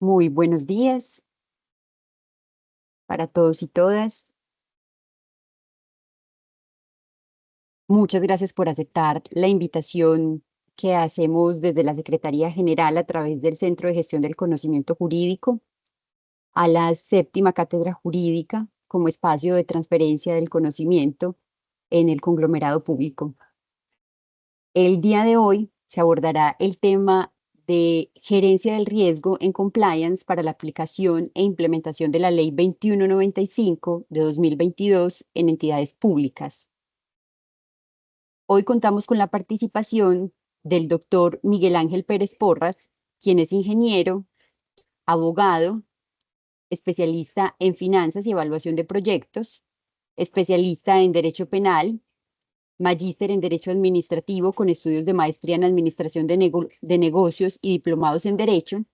Muy buenos días para todos y todas. Muchas gracias por aceptar la invitación que hacemos desde la Secretaría General a través del Centro de Gestión del Conocimiento Jurídico a la séptima cátedra jurídica como espacio de transferencia del conocimiento en el conglomerado público. El día de hoy se abordará el tema de gerencia del riesgo en compliance para la aplicación e implementación de la Ley 2195 de 2022 en entidades públicas. Hoy contamos con la participación del doctor Miguel Ángel Pérez Porras, quien es ingeniero, abogado, especialista en finanzas y evaluación de proyectos, especialista en derecho penal, magíster en Derecho Administrativo con estudios de maestría en Administración de Negocios y diplomados en Derecho.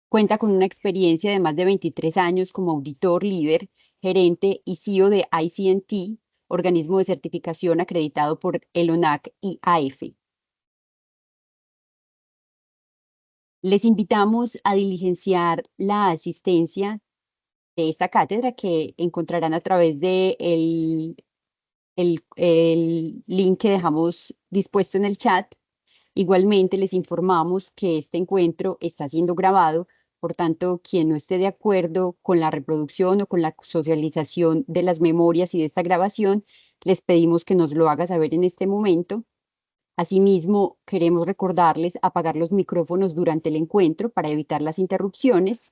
Cuenta con una experiencia de más de 23 años como auditor líder, gerente y CEO de ICNT, organismo de certificación acreditado por el ONAC y AF. Les invitamos a diligenciar la asistencia de esta cátedra que encontrarán a través de el link que dejamos dispuesto en el chat. Igualmente les informamos que este encuentro está siendo grabado, por tanto, quien no esté de acuerdo con la reproducción o con la socialización de las memorias y de esta grabación, les pedimos que nos lo haga saber en este momento. Asimismo, queremos recordarles apagar los micrófonos durante el encuentro para evitar las interrupciones.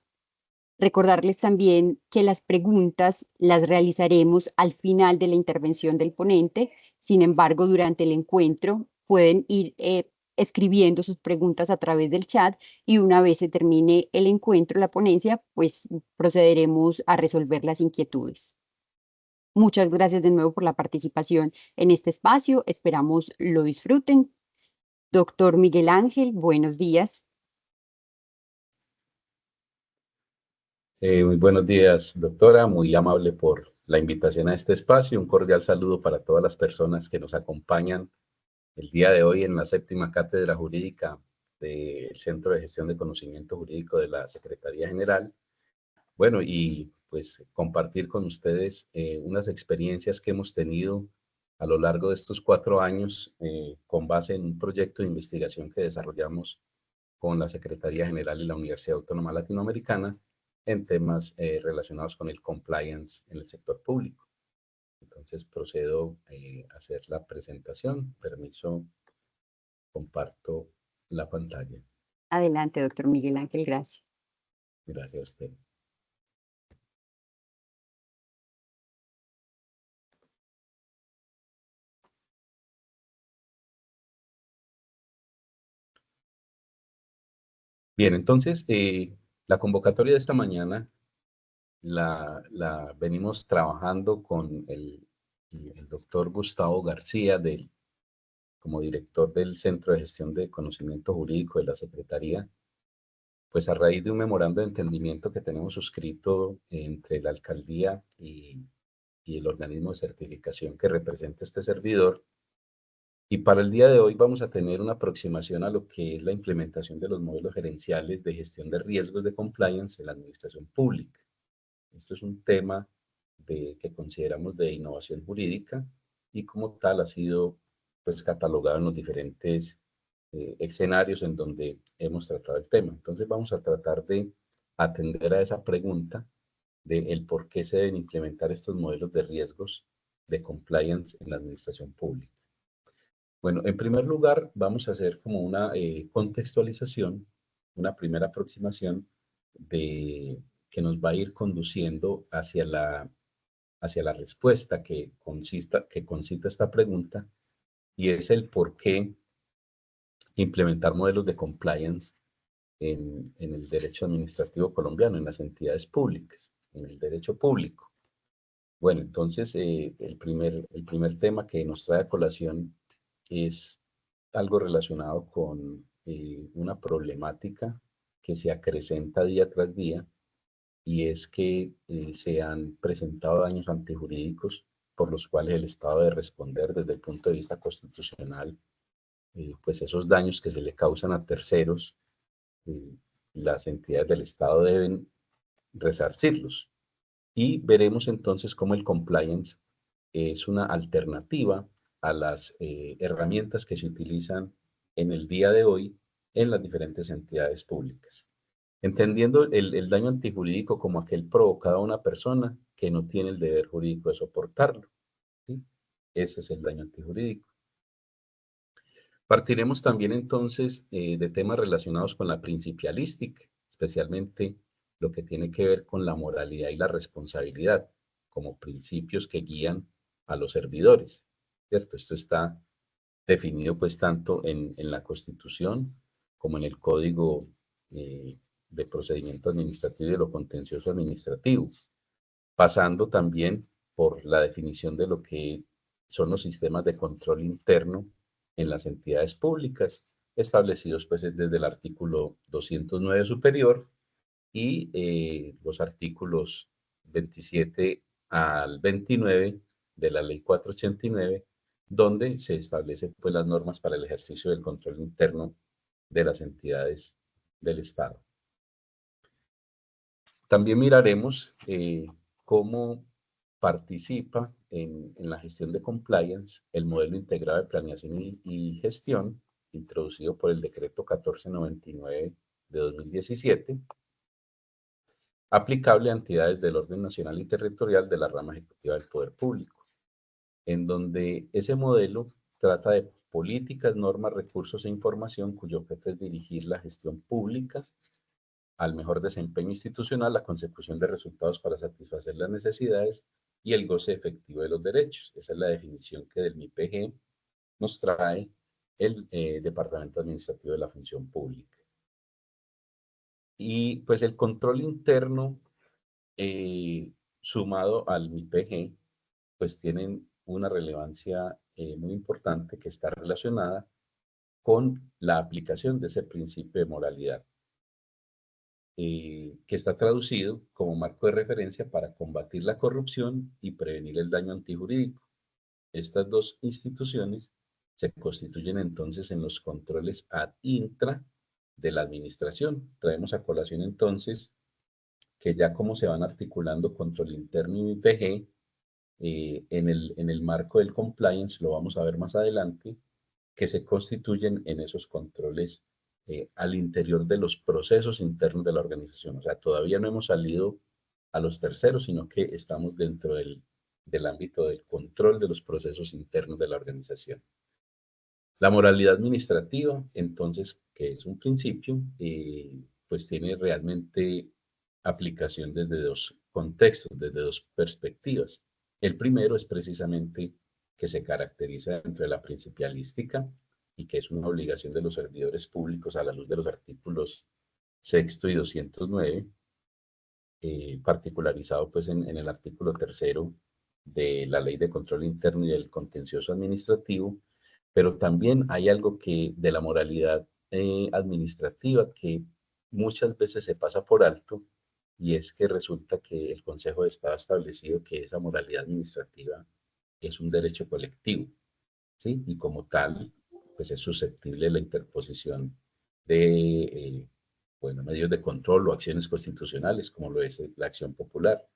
Recordarles también que las preguntas las realizaremos al final de la intervención del ponente. Sin embargo, durante el encuentro pueden ir escribiendo sus preguntas a través del chat y una vez se termine el encuentro, la ponencia, pues procederemos a resolver las inquietudes. Muchas gracias de nuevo por la participación en este espacio. Esperamos lo disfruten. Doctor Miguel Ángel, buenos días. Muy buenos días, doctora. Muy amable por la invitación a este espacio. Un cordial saludo para todas las personas que nos acompañan el día de hoy en la séptima cátedra jurídica del Centro de Gestión de Conocimiento Jurídico de la Secretaría General. Bueno, y pues compartir con ustedes unas experiencias que hemos tenido a lo largo de estos 4 años con base en un proyecto de investigación que desarrollamos con la Secretaría General y la Universidad Autónoma Latinoamericana en temas relacionados con el compliance en el sector público. Entonces procedo a hacer la presentación. Permiso, comparto la pantalla. Adelante, doctor Miguel Ángel, gracias. Gracias a usted. Bien, entonces la convocatoria de esta mañana la venimos trabajando con el doctor Gustavo García, como director del Centro de Gestión de Conocimiento Jurídico de la Secretaría, pues a raíz de un memorando de entendimiento que tenemos suscrito entre la alcaldía y el organismo de certificación que representa este servidor. Y para el día de hoy vamos a tener una aproximación a lo que es la implementación de los modelos gerenciales de gestión de riesgos de compliance en la administración pública. Esto es un tema que consideramos de innovación jurídica y como tal ha sido pues catalogado en los diferentes escenarios en donde hemos tratado el tema. Entonces vamos a tratar de atender a esa pregunta de el por qué se deben implementar estos modelos de riesgos de compliance en la administración pública. Bueno, en primer lugar vamos a hacer como una contextualización, una primera aproximación que nos va a ir conduciendo hacia la respuesta que concita esta pregunta, y es el por qué implementar modelos de compliance en el derecho administrativo colombiano, en las entidades públicas, en el derecho público. Bueno, entonces el primer tema que nos trae a colación es algo relacionado con una problemática que se acrecenta día tras día, y es que se han presentado daños antijurídicos por los cuales el Estado debe responder desde el punto de vista constitucional, pues esos daños que se le causan a terceros las entidades del Estado deben resarcirlos. Y veremos entonces cómo el compliance es una alternativa a las herramientas que se utilizan en el día de hoy en las diferentes entidades públicas. Entendiendo el daño antijurídico como aquel provocado a una persona que no tiene el deber jurídico de soportarlo, ¿sí? Ese es el daño antijurídico. Partiremos también entonces de temas relacionados con la principialística, especialmente lo que tiene que ver con la moralidad y la responsabilidad, como principios que guían a los servidores, ¿cierto? Esto está definido pues tanto en la Constitución como en el Código de Procedimiento Administrativo y de lo Contencioso Administrativo, pasando también por la definición de lo que son los sistemas de control interno en las entidades públicas, establecidos pues desde el artículo 209 superior y los artículos 27 al 29 de la Ley 489, donde se establecen pues las normas para el ejercicio del control interno de las entidades del Estado. También miraremos cómo participa en la gestión de compliance el modelo integrado de planeación y gestión introducido por el decreto 1499 de 2017, aplicable a entidades del orden nacional y territorial de la rama ejecutiva del poder público, en donde ese modelo trata de políticas, normas, recursos e información cuyo objeto es dirigir la gestión pública al mejor desempeño institucional, la consecución de resultados para satisfacer las necesidades y el goce efectivo de los derechos. Esa es la definición que del MIPG nos trae el Departamento Administrativo de la Función Pública. Y pues el control interno sumado al MIPG, pues tienen una relevancia muy importante que está relacionada con la aplicación de ese principio de moralidad, que está traducido como marco de referencia para combatir la corrupción y prevenir el daño antijurídico. Estas dos instituciones se constituyen entonces en los controles ad intra de la administración. Traemos a colación entonces que ya como se van articulando control interno y IPG, en el marco del compliance, lo vamos a ver más adelante, que se constituyen en esos controles al interior de los procesos internos de la organización. O sea, todavía no hemos salido a los terceros, sino que estamos dentro del ámbito del control de los procesos internos de la organización. La moralidad administrativa, entonces, que es un principio, pues tiene realmente aplicación desde dos contextos, desde dos perspectivas. El primero es precisamente que se caracteriza dentro de la principialística y que es una obligación de los servidores públicos a la luz de los artículos 6 y 209, particularizado pues en el artículo 3 de la Ley de Control Interno y del Contencioso Administrativo, pero también hay algo que de la moralidad administrativa que muchas veces se pasa por alto, y es que resulta que el Consejo de Estado ha establecido que esa moralidad administrativa es un derecho colectivo, ¿sí? Y como tal, pues es susceptible de la interposición de, bueno, medios de control o acciones constitucionales, como lo es la acción popular.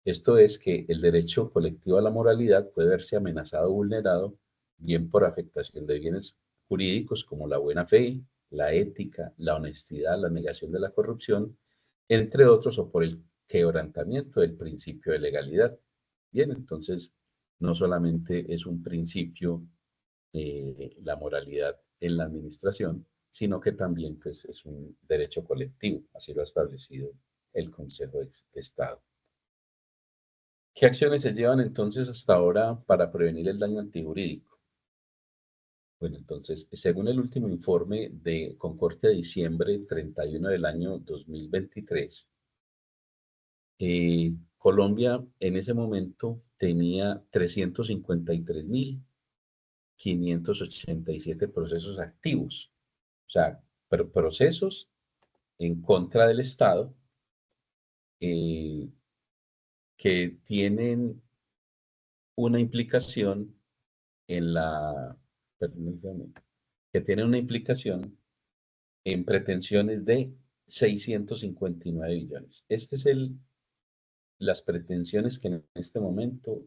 Esto es que el derecho colectivo a la moralidad puede verse amenazado o vulnerado, bien por afectación de bienes jurídicos como la buena fe, la ética, la honestidad, la negación de la corrupción, entre otros, o por el quebrantamiento del principio de legalidad. Bien, entonces, no solamente es un principio la moralidad en la administración, sino que también pues, es un derecho colectivo, así lo ha establecido el Consejo de Estado. ¿Qué acciones se llevan entonces hasta ahora para prevenir el daño antijurídico? Bueno, entonces, según el último informe de Concorte de diciembre 31 del año 2023, Colombia en ese momento tenía 353.587 procesos activos, o sea, procesos en contra del Estado eh, que tienen una implicación en la, permítanme, que tienen una implicación en pretensiones de 659 billones. Este es las pretensiones que en este momento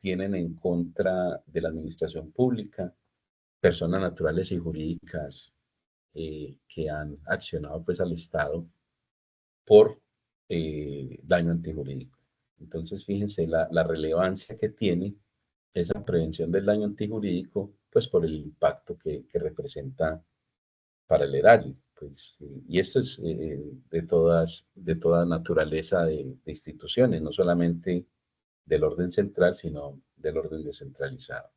tienen en contra de la administración pública, personas naturales y jurídicas que han accionado pues al Estado por daño antijurídico. Entonces, fíjense la relevancia que tiene esa prevención del daño antijurídico, pues por el impacto que representa para el erario. Pues, y esto es de toda naturaleza de instituciones, no solamente del orden central, sino del orden descentralizado.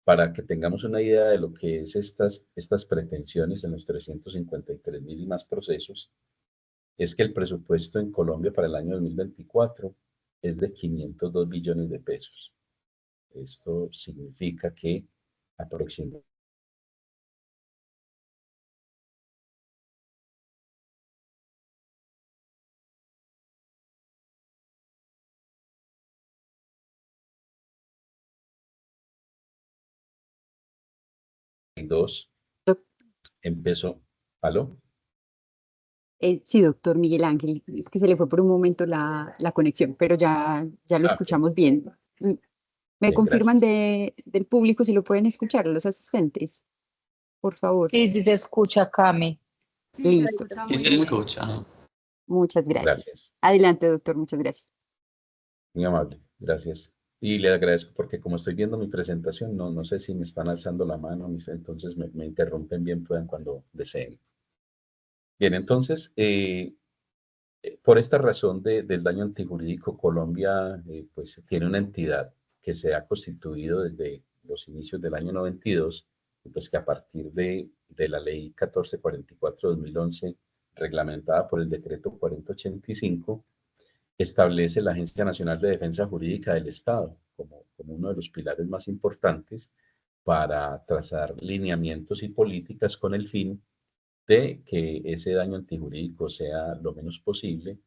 Para que tengamos una idea de lo que es estas pretensiones en los 353.000 y más procesos, es que el presupuesto en Colombia para el año 2024 es de 502 billones de pesos. Esto significa que aproximadamente dos Doc- empezó, ¿aló? sí, doctor Miguel Ángel, es que se le fue por un momento la conexión, pero ya lo Ah, ok, escuchamos bien. Mm, ¿Me bien, confirman gracias. del público si lo pueden escuchar los asistentes? Por favor. Sí, sí se escucha, Cami. Listo. Sí se escucha. Muchas gracias. Gracias. Adelante, doctor, muchas gracias. Muy amable, gracias. Y le agradezco porque como estoy viendo mi presentación, no sé si me están alzando la mano, entonces me interrumpen bien, puedan cuando deseen. Bien, entonces, por esta razón del daño antijurídico, Colombia pues tiene una entidad que se ha constituido desde los inicios del año 92, y pues que a partir de la ley 1444-2011, reglamentada por el decreto 4085, establece la Agencia Nacional de Defensa Jurídica del Estado como uno de los pilares más importantes para trazar lineamientos y políticas con el fin de que ese daño antijurídico sea lo menos posible,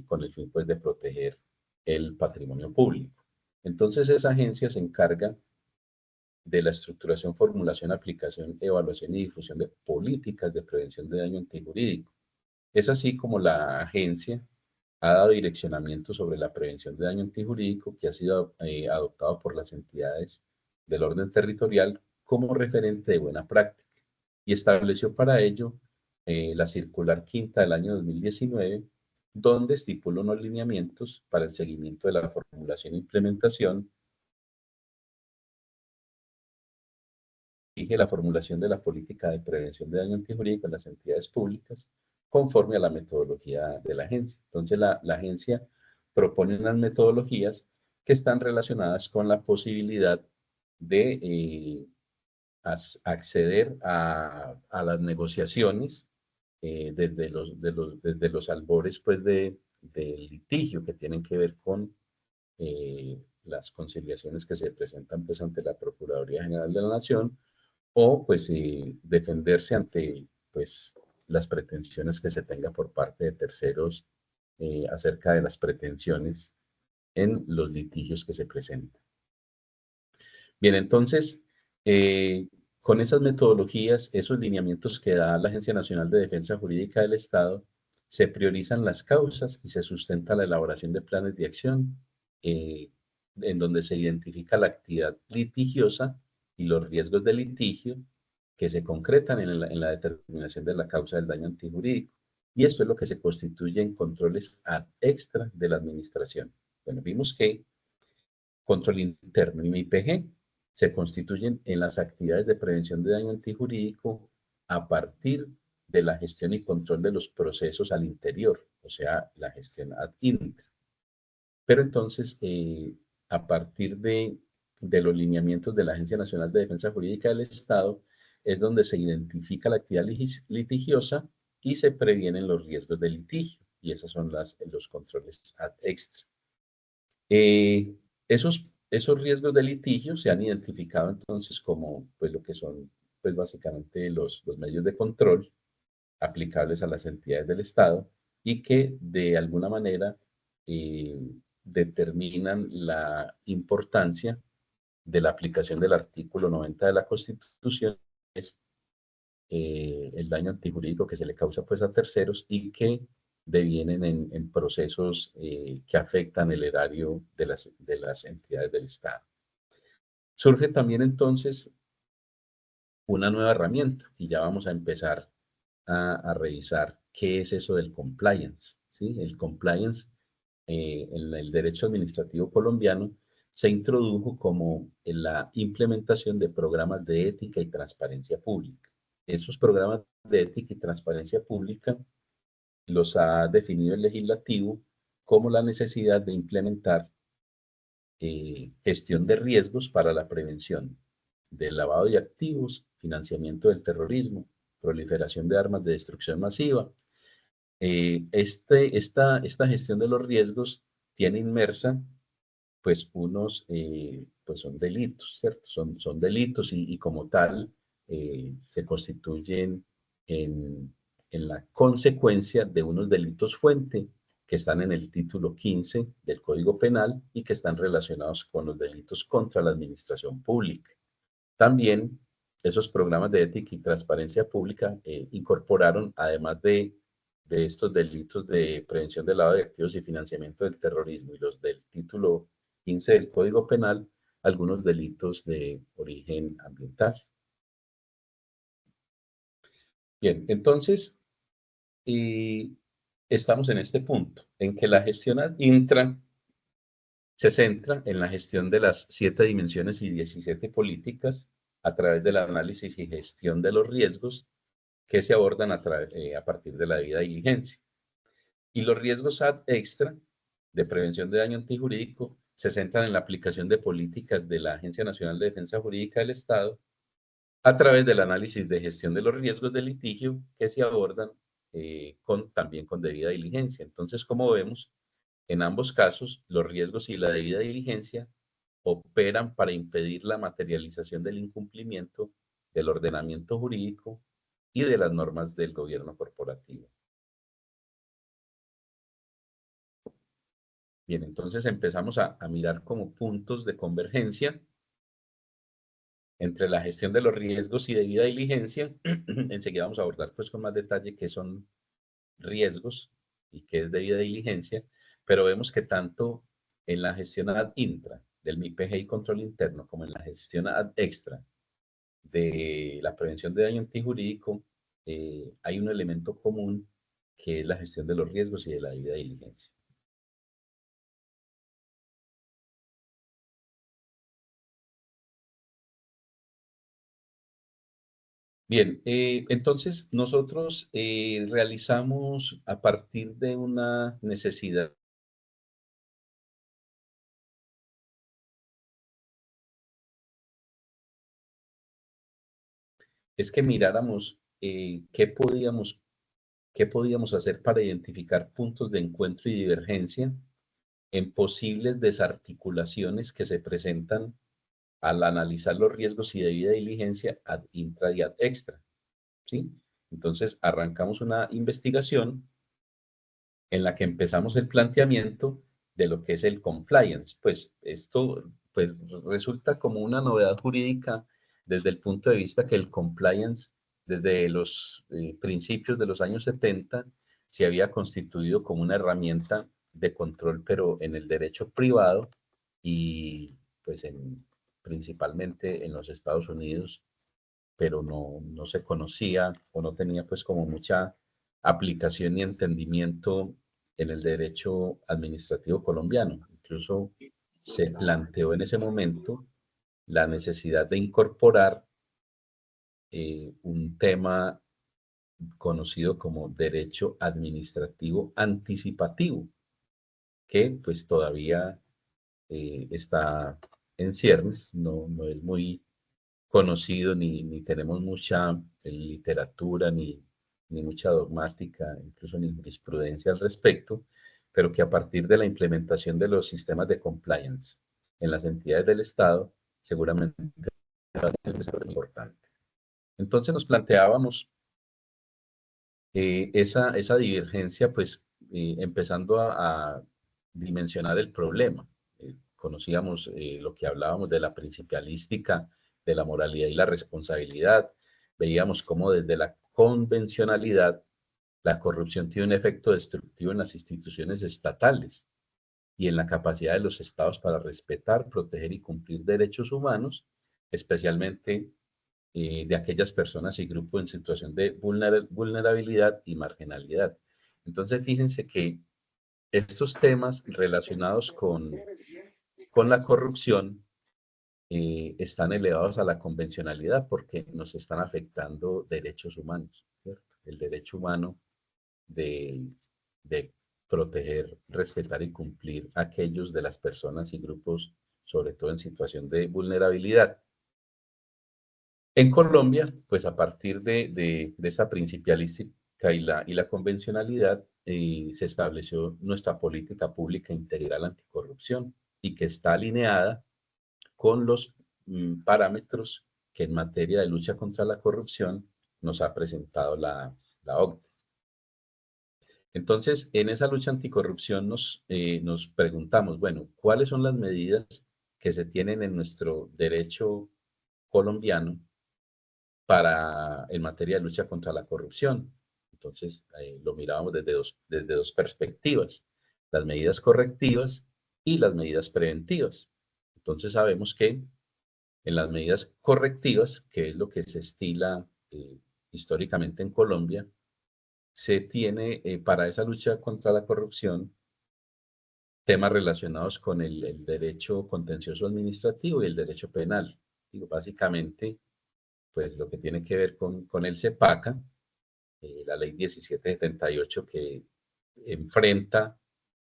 con el fin pues de proteger el patrimonio público. Entonces esa agencia se encarga de la estructuración, formulación, aplicación, evaluación y difusión de políticas de prevención de daño antijurídico. Es así como la agencia ha dado direccionamiento sobre la prevención de daño antijurídico que ha sido adoptado por las entidades del orden territorial como referente de buena práctica y estableció para ello la circular quinta del año 2019, donde estipula unos lineamientos para el seguimiento de la formulación e implementación, exige la formulación de la política de prevención de daño antijurídico en las entidades públicas conforme a la metodología de la agencia. Entonces, la agencia propone unas metodologías que están relacionadas con la posibilidad de acceder a las negociaciones desde los albores pues, del litigio que tienen que ver con las conciliaciones que se presentan pues, ante la Procuraduría General de la Nación o pues defenderse ante pues las pretensiones que se tenga por parte de terceros acerca de las pretensiones en los litigios que se presentan. Bien, entonces, con esas metodologías, esos lineamientos que da la Agencia Nacional de Defensa Jurídica del Estado, se priorizan las causas y se sustenta la elaboración de planes de acción en donde se identifica la actividad litigiosa y los riesgos de litigio que se concretan en la determinación de la causa del daño antijurídico. Y esto es lo que se constituye en controles ad extra de la administración. Bueno, vimos que control interno y MIPG se constituyen en las actividades de prevención de daño antijurídico a partir de la gestión y control de los procesos al interior, o sea, la gestión ad intra. Pero entonces, a partir de los lineamientos de la Agencia Nacional de Defensa Jurídica del Estado, es donde se identifica la actividad litigiosa y se previenen los riesgos de litigio. Y esos son los controles ad extra. Esos riesgos de litigio se han identificado entonces como pues, lo que son pues, básicamente los medios de control aplicables a las entidades del Estado y que de alguna manera determinan la importancia de la aplicación del artículo 90 de la Constitución el daño antijurídico que se le causa pues a terceros y que devienen en procesos que afectan el erario de las entidades del Estado. Surge también entonces una nueva herramienta y ya vamos a empezar a revisar qué es eso del compliance, ¿sí? El compliance en el derecho administrativo colombiano se introdujo como en la implementación de programas de ética y transparencia pública. Esos programas de ética y transparencia pública los ha definido el legislativo como la necesidad de implementar gestión de riesgos para la prevención del lavado de activos, financiamiento del terrorismo, proliferación de armas de destrucción masiva. Esta gestión de los riesgos tiene inmersa pues pues son delitos, ¿cierto? Son delitos y como tal se constituyen en la consecuencia de unos delitos fuente que están en el título 15 del Código Penal y que están relacionados con los delitos contra la administración pública. También esos programas de ética y transparencia pública incorporaron, además de estos delitos de prevención del lavado de activos y financiamiento del terrorismo y los del título 15 del Código Penal, algunos delitos de origen ambiental. Bien, entonces estamos en este punto, en que la gestión ad intra se centra en la gestión de las 7 dimensiones y 17 políticas a través del análisis y gestión de los riesgos que se abordan a partir de la debida diligencia. Y los riesgos ad extra de prevención de daño antijurídico se centran en la aplicación de políticas de la Agencia Nacional de Defensa Jurídica del Estado a través del análisis de gestión de los riesgos de litigio que se abordan también con debida diligencia. Entonces, como vemos, en ambos casos, los riesgos y la debida diligencia operan para impedir la materialización del incumplimiento del ordenamiento jurídico y de las normas del gobierno corporativo. Bien, entonces empezamos a mirar como puntos de convergencia entre la gestión de los riesgos y debida diligencia. Enseguida vamos a abordar pues con más detalle qué son riesgos y qué es debida diligencia, pero vemos que tanto en la gestión ad intra del MIPG y control interno como en la gestión ad extra de la prevención de daño antijurídico hay un elemento común que es la gestión de los riesgos y de la debida diligencia. Bien, entonces nosotros realizamos a partir de una necesidad. Es que miráramos qué podíamos hacer para identificar puntos de encuentro y divergencia en posibles desarticulaciones que se presentan al analizar los riesgos y debida diligencia ad intra y ad extra, ¿sí? Entonces arrancamos una investigación en la que empezamos el planteamiento de lo que es el compliance. Pues esto pues, resulta como una novedad jurídica desde el punto de vista que el compliance desde los principios de los años 70 se había constituido como una herramienta de control, pero en el derecho privado y pues principalmente en los Estados Unidos, pero no se conocía o no tenía pues como mucha aplicación ni entendimiento en el derecho administrativo colombiano. Incluso se planteó en ese momento la necesidad de incorporar un tema conocido como derecho administrativo anticipativo, que pues todavía está en ciernes, no es muy conocido ni tenemos mucha literatura ni mucha dogmática, incluso ni jurisprudencia al respecto, pero que a partir de la implementación de los sistemas de compliance en las entidades del Estado, seguramente va a tener un desarrollo importante. Entonces nos planteábamos esa divergencia, pues empezando a dimensionar el problema. Conocíamos lo que hablábamos de la principialística, de la moralidad y la responsabilidad, veíamos cómo desde la convencionalidad la corrupción tiene un efecto destructivo en las instituciones estatales y en la capacidad de los estados para respetar, proteger y cumplir derechos humanos, especialmente de aquellas personas y grupos en situación de vulnerabilidad y marginalidad. Entonces, fíjense que estos temas relacionados con la corrupción están elevados a la convencionalidad porque nos están afectando derechos humanos, ¿cierto? El derecho humano de proteger, respetar y cumplir aquellos de las personas y grupos, sobre todo en situación de vulnerabilidad. En Colombia, pues a partir de esta principialística y la convencionalidad, se estableció nuestra política pública integral anticorrupción y que está alineada con los parámetros que en materia de lucha contra la corrupción nos ha presentado la OCDE. Entonces, en esa lucha anticorrupción nos preguntamos, bueno, ¿cuáles son las medidas que se tienen en nuestro derecho colombiano en materia de lucha contra la corrupción? Entonces, lo mirábamos desde dos perspectivas, las medidas correctivas y las medidas preventivas. Entonces, sabemos que en las medidas correctivas, que es lo que se estila históricamente en Colombia, se tiene para esa lucha contra la corrupción temas relacionados con el derecho contencioso administrativo y el derecho penal. Digo, básicamente, pues lo que tiene que ver con el CEPACA, la ley 1778 que enfrenta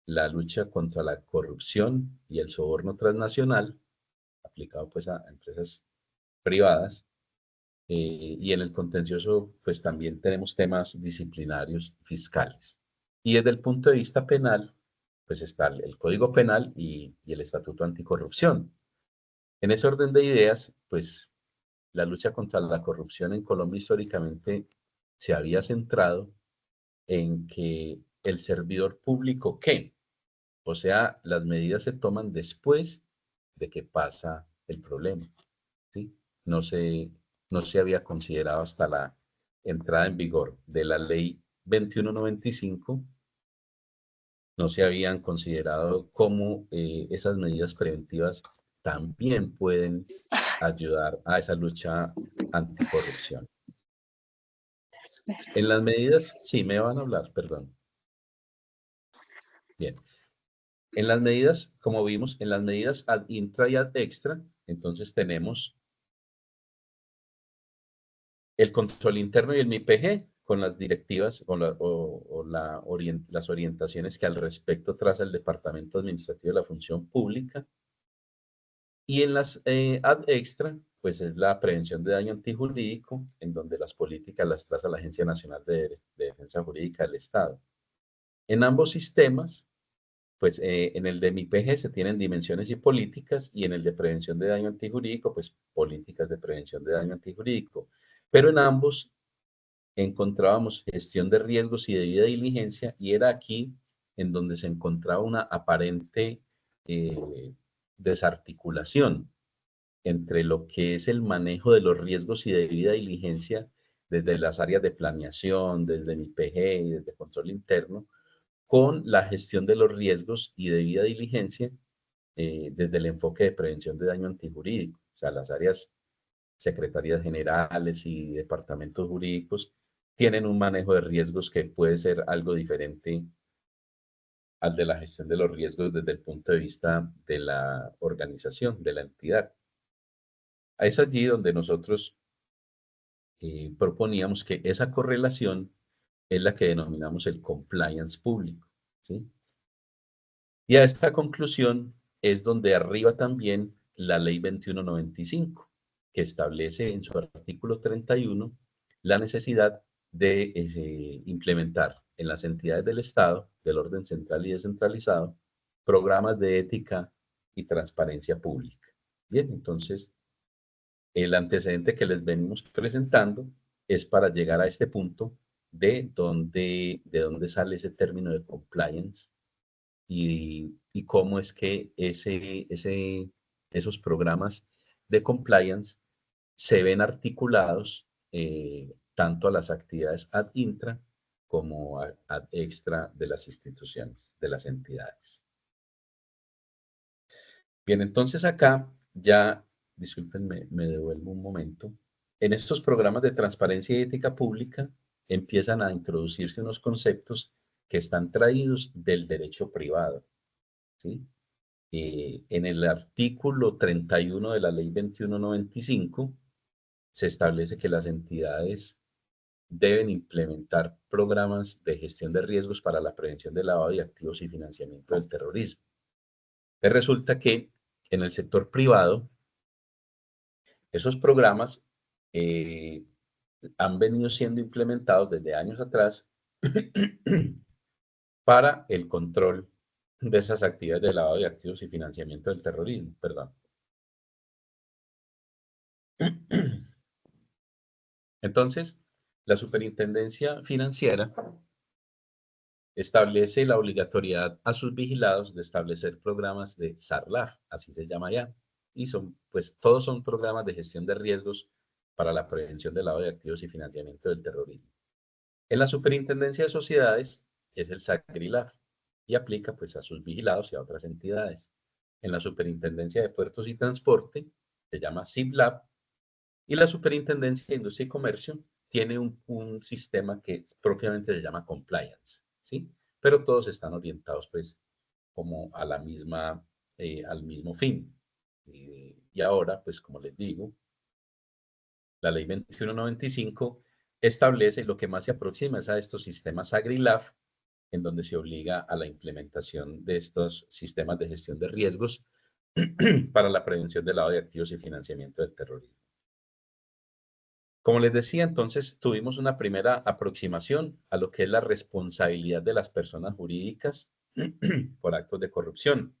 la lucha contra la corrupción y el soborno transnacional, aplicado pues a empresas privadas, y en el contencioso, pues también tenemos temas disciplinarios fiscales. Y desde el punto de vista penal, pues está el Código Penal y el Estatuto Anticorrupción. En ese orden de ideas, pues la lucha contra la corrupción en Colombia históricamente se había centrado en que el servidor público, ¿qué? O sea, las medidas se toman después de que pasa el problema, ¿sí? No se, no se había considerado hasta la entrada en vigor de la ley 2195, no se habían considerado cómo esas medidas preventivas también pueden ayudar a esa lucha anticorrupción. En las medidas, sí, me van a hablar, perdón. Bien. En las medidas, como vimos, en las medidas ad intra y ad extra, entonces tenemos el control interno y el MIPG con las directivas las orientaciones que al respecto traza el Departamento Administrativo de la Función Pública. Y en las ad extra, pues es la prevención de daño antijurídico, en donde las políticas las traza la Agencia Nacional de Defensa Jurídica del Estado. En ambos sistemas, pues en el de MIPG se tienen dimensiones y políticas, y en el de prevención de daño antijurídico, pues políticas de prevención de daño antijurídico. Pero en ambos encontrábamos gestión de riesgos y debida diligencia, y era aquí en donde se encontraba una aparente desarticulación entre lo que es el manejo de los riesgos y debida diligencia desde las áreas de planeación, desde MIPG y desde control interno, con la gestión de los riesgos y debida diligencia desde el enfoque de prevención de daño antijurídico. O sea, las áreas secretarías generales y departamentos jurídicos tienen un manejo de riesgos que puede ser algo diferente al de la gestión de los riesgos desde el punto de vista de la organización, de la entidad. Es allí donde nosotros proponíamos que esa correlación es la que denominamos el compliance público, ¿sí? Y a esta conclusión es donde arriba también la ley 2195, que establece en su artículo 31 la necesidad de implementar en las entidades del Estado, del orden central y descentralizado, programas de ética y transparencia pública. Bien, entonces, el antecedente que les venimos presentando es para llegar a este punto de dónde sale ese término de compliance y cómo es que esos programas de compliance se ven articulados tanto a las actividades ad intra como ad extra de las instituciones, de las entidades. Bien, entonces acá ya, discúlpenme, me devuelvo un momento. En estos programas de transparencia y ética pública empiezan a introducirse unos conceptos que están traídos del derecho privado, ¿sí? En el artículo 31 de la Ley 2195 se establece que las entidades deben implementar programas de gestión de riesgos para la prevención del lavado de activos y financiamiento del terrorismo. Resulta que en el sector privado, esos programas han venido siendo implementados desde años atrás para el control de esas actividades de lavado de activos y financiamiento del terrorismo, perdón. Entonces, la Superintendencia Financiera establece la obligatoriedad a sus vigilados de establecer programas de SARLAF, así se llama ya, y pues todos son programas de gestión de riesgos para la prevención del lavado de activos y financiamiento del terrorismo. En la Superintendencia de Sociedades es el SACRILAF y aplica pues a sus vigilados y a otras entidades. En la Superintendencia de Puertos y Transporte se llama SIPLAP y la Superintendencia de Industria y Comercio tiene un sistema que propiamente se llama compliance, ¿sí? Pero todos están orientados pues como a la misma, al mismo fin. Y ahora, pues como les digo, la ley 2195 establece lo que más se aproxima es a estos sistemas AgriLAF, en donde se obliga a la implementación de estos sistemas de gestión de riesgos para la prevención del lavado de activos y financiamiento del terrorismo. Como les decía, entonces tuvimos una primera aproximación a lo que es la responsabilidad de las personas jurídicas por actos de corrupción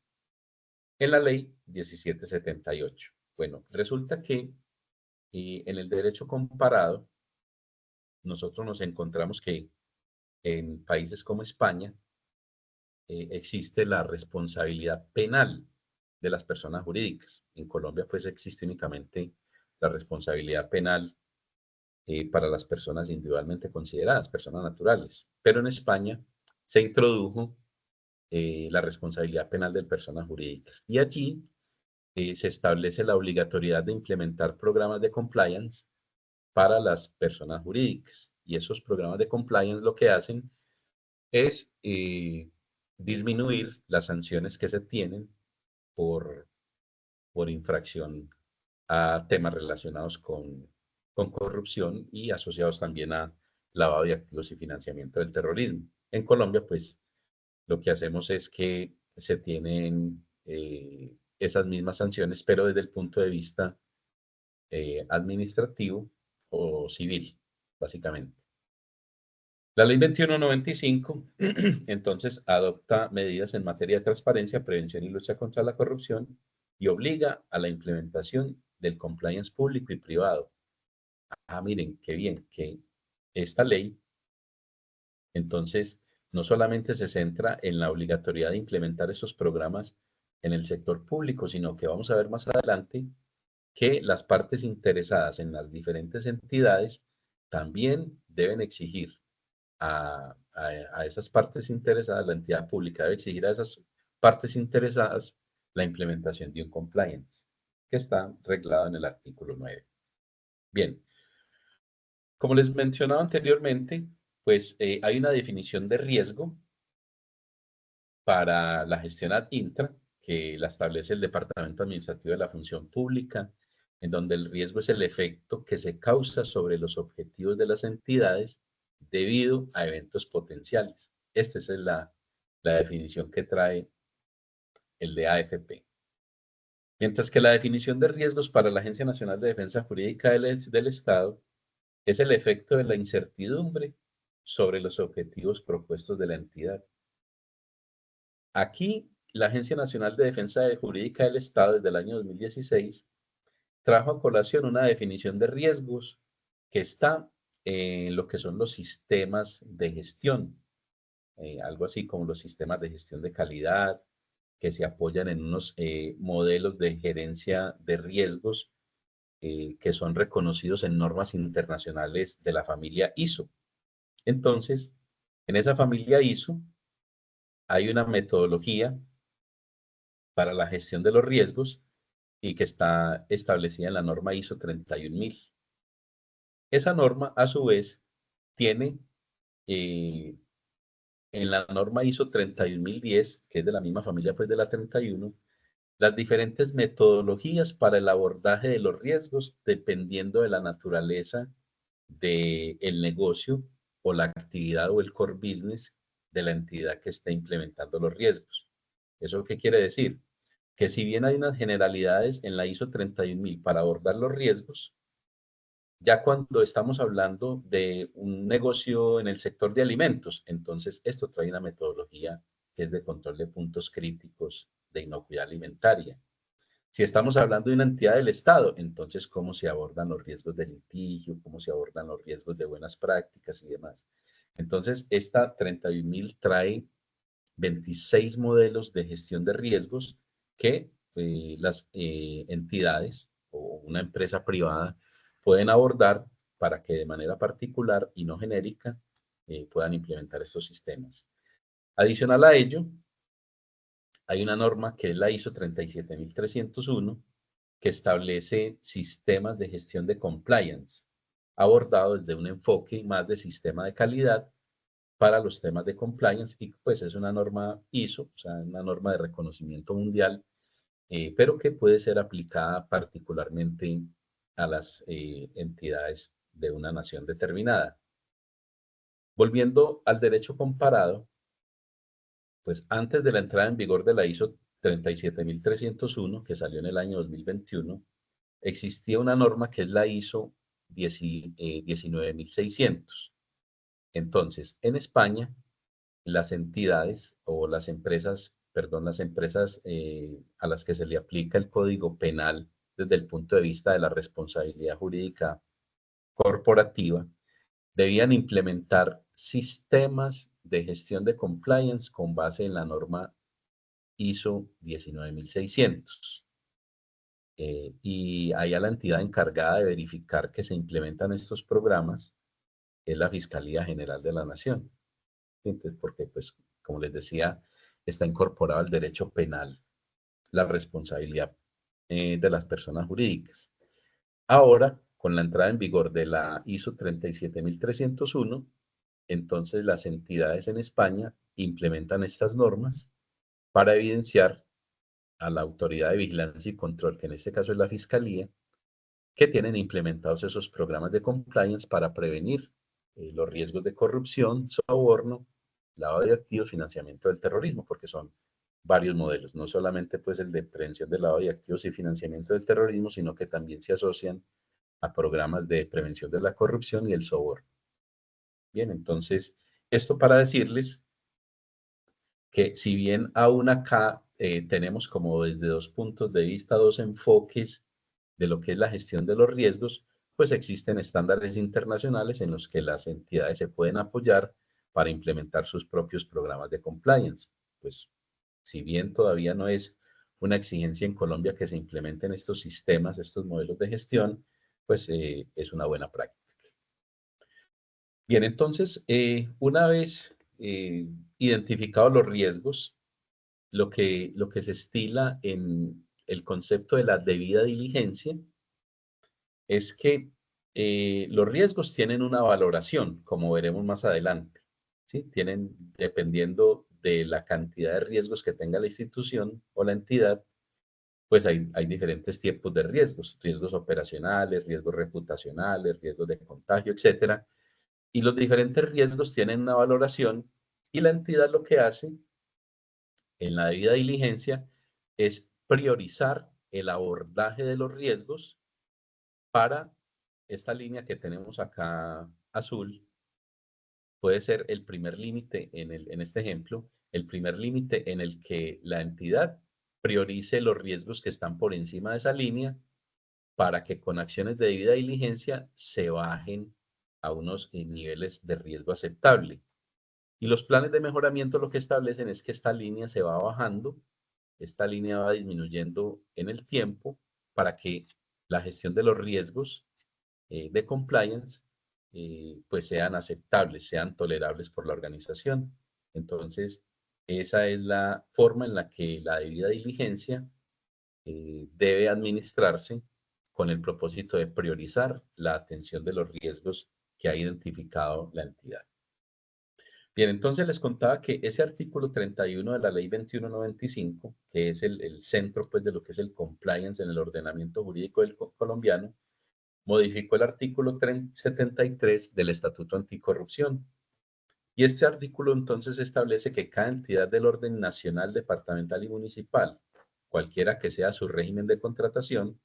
en la ley 1778. Bueno, resulta que en el derecho comparado, nosotros nos encontramos que en países como España existe la responsabilidad penal de las personas jurídicas. En Colombia, pues existe únicamente la responsabilidad penal para las personas individualmente consideradas, personas naturales. Pero en España se introdujo la responsabilidad penal de personas jurídicas. Y allí se establece la obligatoriedad de implementar programas de compliance para las personas jurídicas. Y esos programas de compliance lo que hacen es disminuir las sanciones que se tienen por, por infracción a temas relacionados con corrupción y asociados también a lavado de activos y financiamiento del terrorismo. En Colombia, pues, lo que hacemos es que se tienen esas mismas sanciones, pero desde el punto de vista administrativo o civil, básicamente. La ley 2195, entonces, adopta medidas en materia de transparencia, prevención y lucha contra la corrupción y obliga a la implementación del compliance público y privado. Ah, miren, qué bien, que esta ley, entonces, no solamente se centra en la obligatoriedad de implementar esos programas en el sector público, sino que vamos a ver más adelante que las partes interesadas en las diferentes entidades también deben exigir a esas partes interesadas, la entidad pública debe exigir a esas partes interesadas la implementación de un compliance, que está reglado en el artículo 9. Bien, como les mencionaba anteriormente, pues hay una definición de riesgo para la gestión ad intra, que la establece el Departamento Administrativo de la Función Pública, en donde el riesgo es el efecto que se causa sobre los objetivos de las entidades debido a eventos potenciales. Esta es la definición que trae el de AFP. Mientras que la definición de riesgos para la Agencia Nacional de Defensa Jurídica del Estado es el efecto de la incertidumbre sobre los objetivos propuestos de la entidad. Aquí, la Agencia Nacional de Defensa Jurídica del Estado, desde el año 2016, trajo a colación una definición de riesgos que está en lo que son los sistemas de gestión, algo así como los sistemas de gestión de calidad, que se apoyan en unos modelos de gerencia de riesgos que son reconocidos en normas internacionales de la familia ISO. Entonces, en esa familia ISO hay una metodología para la gestión de los riesgos y que está establecida en la norma ISO 31000. Esa norma, a su vez, tiene en la norma ISO 31010, que es de la misma familia pues de la 31, las diferentes metodologías para el abordaje de los riesgos dependiendo de la naturaleza del negocio o la actividad o el core business de la entidad que esté implementando los riesgos. ¿Eso qué quiere decir? Que si bien hay unas generalidades en la ISO 31000 para abordar los riesgos, ya cuando estamos hablando de un negocio en el sector de alimentos, entonces esto trae una metodología que es de control de puntos críticos de inocuidad alimentaria. Si estamos hablando de una entidad del Estado, entonces cómo se abordan los riesgos de litigio, cómo se abordan los riesgos de buenas prácticas y demás. Entonces, esta 31.000 trae 26 modelos de gestión de riesgos que las entidades o una empresa privada pueden abordar para que de manera particular y no genérica puedan implementar estos sistemas. Adicional a ello, hay una norma que es la ISO 37301 que establece sistemas de gestión de compliance, abordado desde un enfoque más de sistema de calidad para los temas de compliance y pues es una norma ISO, o sea, una norma de reconocimiento mundial, pero que puede ser aplicada particularmente a las entidades de una nación determinada. Volviendo al derecho comparado, pues antes de la entrada en vigor de la ISO 37301, que salió en el año 2021, existía una norma que es la ISO 19600. Entonces, en España, las entidades o las empresas, perdón, las empresas a las que se le aplica el Código Penal desde el punto de vista de la responsabilidad jurídica corporativa, debían implementar sistemas de gestión de compliance con base en la norma ISO 19600. Y allá la entidad encargada de verificar que se implementan estos programas es la Fiscalía General de la Nación. Entonces, porque, pues, como les decía, está incorporado al derecho penal la responsabilidad de las personas jurídicas. Ahora, con la entrada en vigor de la ISO 37301, entonces las entidades en España implementan estas normas para evidenciar a la autoridad de vigilancia y control, que en este caso es la Fiscalía, que tienen implementados esos programas de compliance para prevenir los riesgos de corrupción, soborno, lavado de activos, financiamiento del terrorismo, porque son varios modelos, no solamente pues el de prevención del lavado de activos y financiamiento del terrorismo, sino que también se asocian a programas de prevención de la corrupción y el soborno. Bien, entonces, esto para decirles que si bien aún acá tenemos como desde dos puntos de vista, dos enfoques de lo que es la gestión de los riesgos, pues existen estándares internacionales en los que las entidades se pueden apoyar para implementar sus propios programas de compliance. Pues si bien todavía no es una exigencia en Colombia que se implementen estos sistemas, estos modelos de gestión, pues es una buena práctica. Bien, entonces, una vez identificados los riesgos, lo que se estila en el concepto de la debida diligencia es que los riesgos tienen una valoración, como veremos más adelante, ¿sí? Tienen, dependiendo de la cantidad de riesgos que tenga la institución o la entidad, pues hay diferentes tipos de riesgos, riesgos operacionales, riesgos reputacionales, riesgos de contagio, etcétera. Y los diferentes riesgos tienen una valoración y la entidad lo que hace en la debida diligencia es priorizar el abordaje de los riesgos para esta línea que tenemos acá azul. Puede ser el primer límite en este ejemplo, el primer límite en el que la entidad priorice los riesgos que están por encima de esa línea para que con acciones de debida diligencia se bajen a unos niveles de riesgo aceptable. Y los planes de mejoramiento lo que establecen es que esta línea se va bajando, esta línea va disminuyendo en el tiempo para que la gestión de los riesgos de compliance pues sean aceptables, sean tolerables por la organización. Entonces, esa es la forma en la que la debida diligencia debe administrarse con el propósito de priorizar la atención de los riesgos que ha identificado la entidad. Bien, entonces les contaba que ese artículo 31 de la ley 2195, que es el centro pues, de lo que es el compliance en el ordenamiento jurídico colombiano, modificó el artículo 73 del Estatuto Anticorrupción. Y este artículo entonces establece que cada entidad del orden nacional, departamental y municipal, cualquiera que sea su régimen de contratación,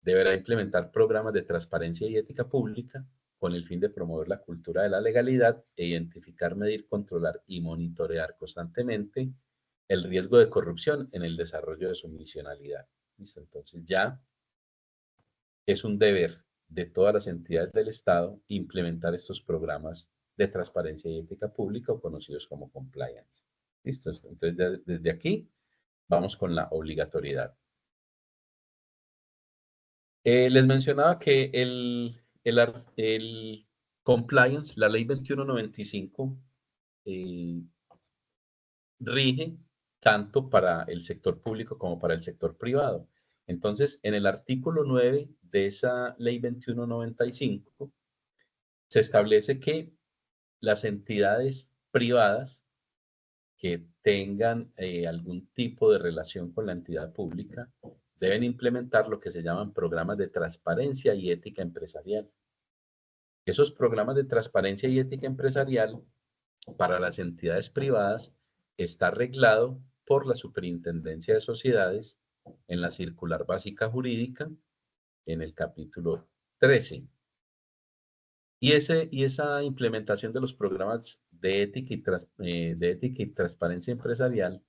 deberá implementar programas de transparencia y ética pública con el fin de promover la cultura de la legalidad e identificar, medir, controlar y monitorear constantemente el riesgo de corrupción en el desarrollo de su misionalidad. ¿Listo? Entonces ya es un deber de todas las entidades del Estado implementar estos programas de transparencia y ética pública o conocidos como compliance. ¿Listo? Entonces desde aquí vamos con la obligatoriedad. Les mencionaba que el compliance, la ley 2195, rige tanto para el sector público como para el sector privado. Entonces, en el artículo 9 de esa ley 2195, se establece que las entidades privadas que tengan algún tipo de relación con la entidad pública deben implementar lo que se llaman programas de transparencia y ética empresarial. Esos programas de transparencia y ética empresarial para las entidades privadas está reglado por la Superintendencia de Sociedades en la Circular Básica Jurídica en el capítulo 13. Y esa implementación de los programas de ética y transparencia empresarial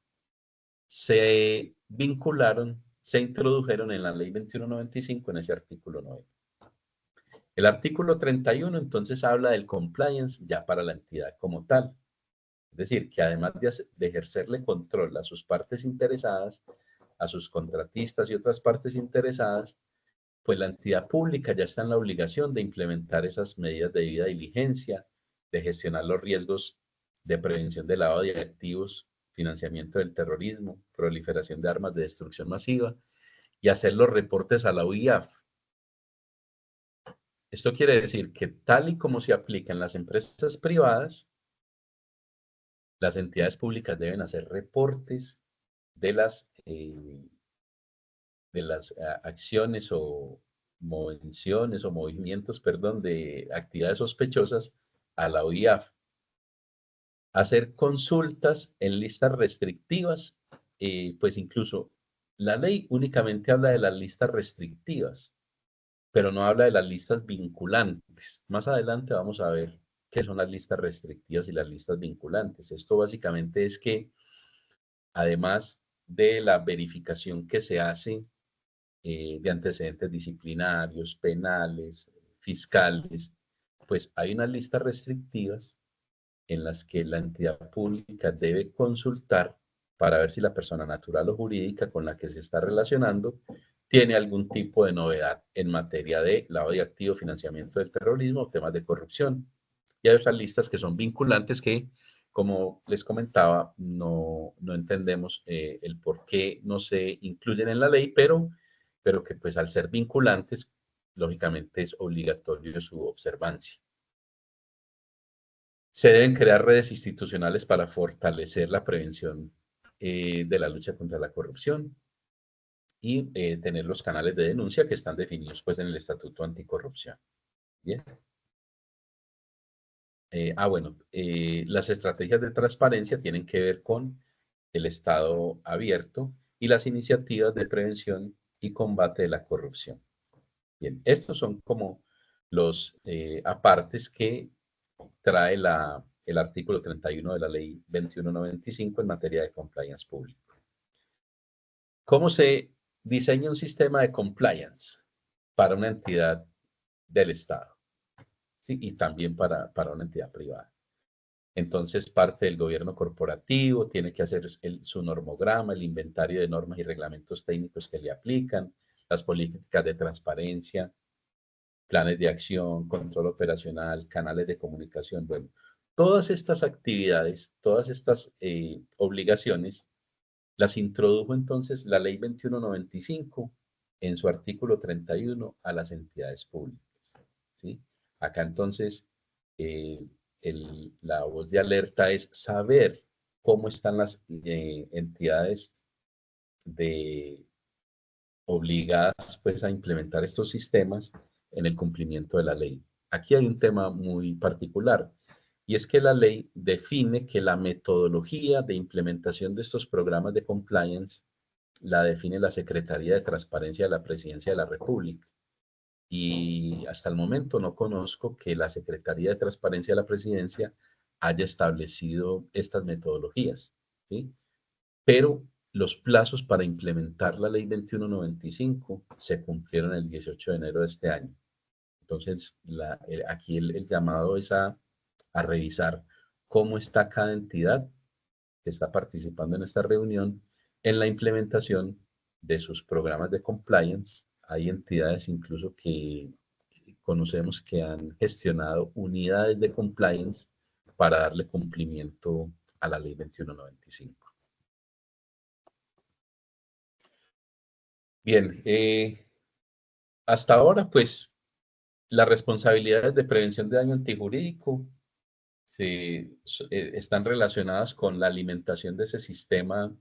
se vincularon, se introdujeron en la ley 2195 en ese artículo 9. El artículo 31 entonces habla del compliance ya para la entidad como tal. Es decir, que además de ejercerle control a sus partes interesadas, a sus contratistas y otras partes interesadas, pues la entidad pública ya está en la obligación de implementar esas medidas de debida diligencia, de gestionar los riesgos de prevención de lavado de activos, financiamiento del terrorismo, proliferación de armas de destrucción masiva y hacer los reportes a la UIAF. Esto quiere decir que tal y como se aplica en las empresas privadas, las entidades públicas deben hacer reportes de las acciones o menciones o movimientos, perdón, de actividades sospechosas a la OIAF. Hacer consultas en listas restrictivas, pues incluso la ley únicamente habla de las listas restrictivas, pero no habla de las listas vinculantes. Más adelante vamos a ver qué son las listas restrictivas y las listas vinculantes. Esto básicamente es que, además de la verificación que se hace de antecedentes disciplinarios, penales, fiscales, pues hay unas listas restrictivas en las que la entidad pública debe consultar para ver si la persona natural o jurídica con la que se está relacionando tiene algún tipo de novedad en materia de lavado de activos, financiamiento del terrorismo o temas de corrupción. Y hay otras listas que son vinculantes que, como les comentaba, no entendemos el por qué no se incluyen en la ley, pero que pues al ser vinculantes, lógicamente es obligatorio su observancia. Se deben crear redes institucionales para fortalecer la prevención de la lucha contra la corrupción y tener los canales de denuncia que están definidos pues, en el Estatuto Anticorrupción. Bien. Bueno, las estrategias de transparencia tienen que ver con el Estado abierto y las iniciativas de prevención y combate de la corrupción. Bien, estos son como los apartes que trae el artículo 31 de la ley 2195 en materia de compliance público. ¿Cómo se diseña un sistema de compliance para una entidad del Estado? ¿Sí? Y también para una entidad privada. Entonces, parte del gobierno corporativo tiene que hacer su normograma, el inventario de normas y reglamentos técnicos que le aplican, las políticas de transparencia, planes de acción, control operacional, canales de comunicación. Bueno, todas estas actividades, todas estas obligaciones, las introdujo entonces la Ley 2195 en su artículo 31 a las entidades públicas. ¿Sí? Acá entonces la voz de alerta es saber cómo están las entidades obligadas pues, a implementar estos sistemas en el cumplimiento de la ley. Aquí hay un tema muy particular, y es que la ley define que la metodología de implementación de estos programas de compliance la define la Secretaría de Transparencia de la Presidencia de la República. Y hasta el momento no conozco que la Secretaría de Transparencia de la Presidencia haya establecido estas metodologías, ¿sí? Pero los plazos para implementar la ley 2195 se cumplieron el 18 de enero de este año. Entonces, aquí el llamado es a revisar cómo está cada entidad que está participando en esta reunión en la implementación de sus programas de compliance. Hay entidades incluso que conocemos que han gestionado unidades de compliance para darle cumplimiento a la ley 2195. Bien, hasta ahora, pues, las responsabilidades de prevención de daño antijurídico están relacionadas con la alimentación de ese sistema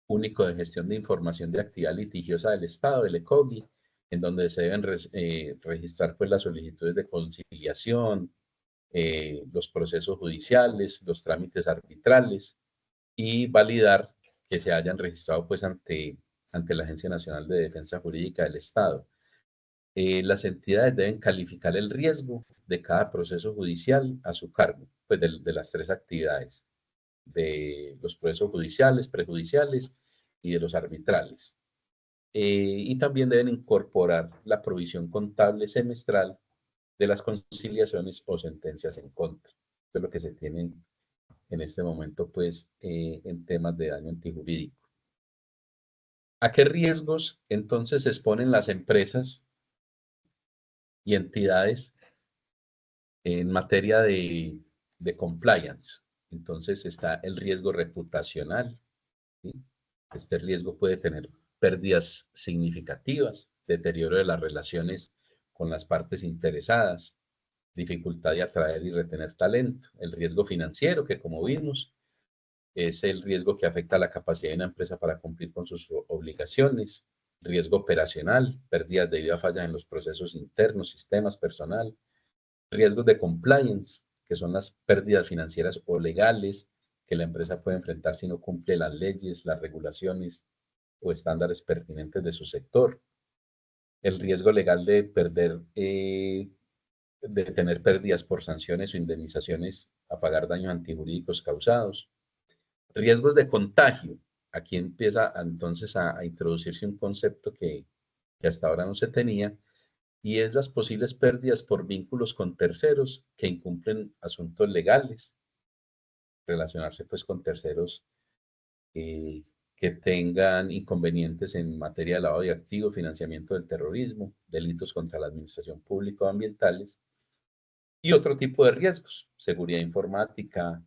único de gestión de información de actividad litigiosa del Estado, el ECOGI, en donde se deben registrar pues, las solicitudes de conciliación, los procesos judiciales, los trámites arbitrales y validar que se hayan registrado pues, ante la Agencia Nacional de Defensa Jurídica del Estado. Las entidades deben calificar el riesgo de cada proceso judicial a su cargo, pues de las tres actividades, de los procesos judiciales, prejudiciales y de los arbitrales. Y también deben incorporar la provisión contable semestral de las conciliaciones o sentencias en contra. Esto es lo que se tiene en este momento, pues, en temas de daño antijurídico. ¿A qué riesgos entonces se exponen las empresas y entidades en materia de compliance? Entonces está el riesgo reputacional, ¿sí? Este riesgo puede tener pérdidas significativas, deterioro de las relaciones con las partes interesadas, dificultad de atraer y retener talento, el riesgo financiero, que como vimos, es el riesgo que afecta a la capacidad de una empresa para cumplir con sus obligaciones, riesgo operacional, pérdidas debido a fallas en los procesos internos, sistemas, personal, riesgos de compliance, que son las pérdidas financieras o legales que la empresa puede enfrentar si no cumple las leyes, las regulaciones o estándares pertinentes de su sector. El riesgo legal de perder, de tener pérdidas por sanciones o indemnizaciones a pagar daños antijurídicos causados. Riesgos de contagio. Aquí empieza entonces a introducirse un concepto que hasta ahora no se tenía, y es las posibles pérdidas por vínculos con terceros que incumplen asuntos legales, relacionarse pues con terceros que tengan inconvenientes en materia de lavado de activos, financiamiento del terrorismo, delitos contra la administración pública o ambientales, y otro tipo de riesgos, seguridad informática,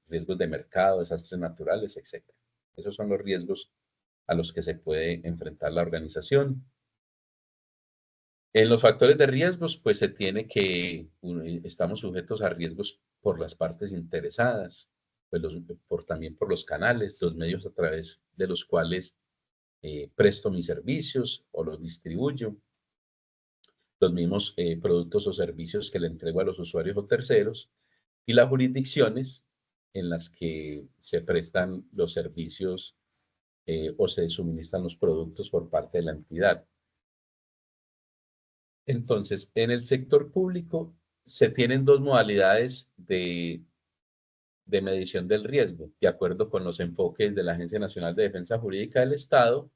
riesgos de mercado, desastres naturales, etc. Esos son los riesgos a los que se puede enfrentar la organización. En los factores de riesgos, pues se tiene que, estamos sujetos a riesgos por las partes interesadas, pues también por los canales, los medios a través de los cuales presto mis servicios o los distribuyo, los mismos productos o servicios que le entrego a los usuarios o terceros, y las jurisdicciones en las que se prestan los servicios o se suministran los productos por parte de la entidad. Entonces, en el sector público se tienen dos modalidades de medición del riesgo, de acuerdo con los enfoques de la Agencia Nacional de Defensa Jurídica del Estado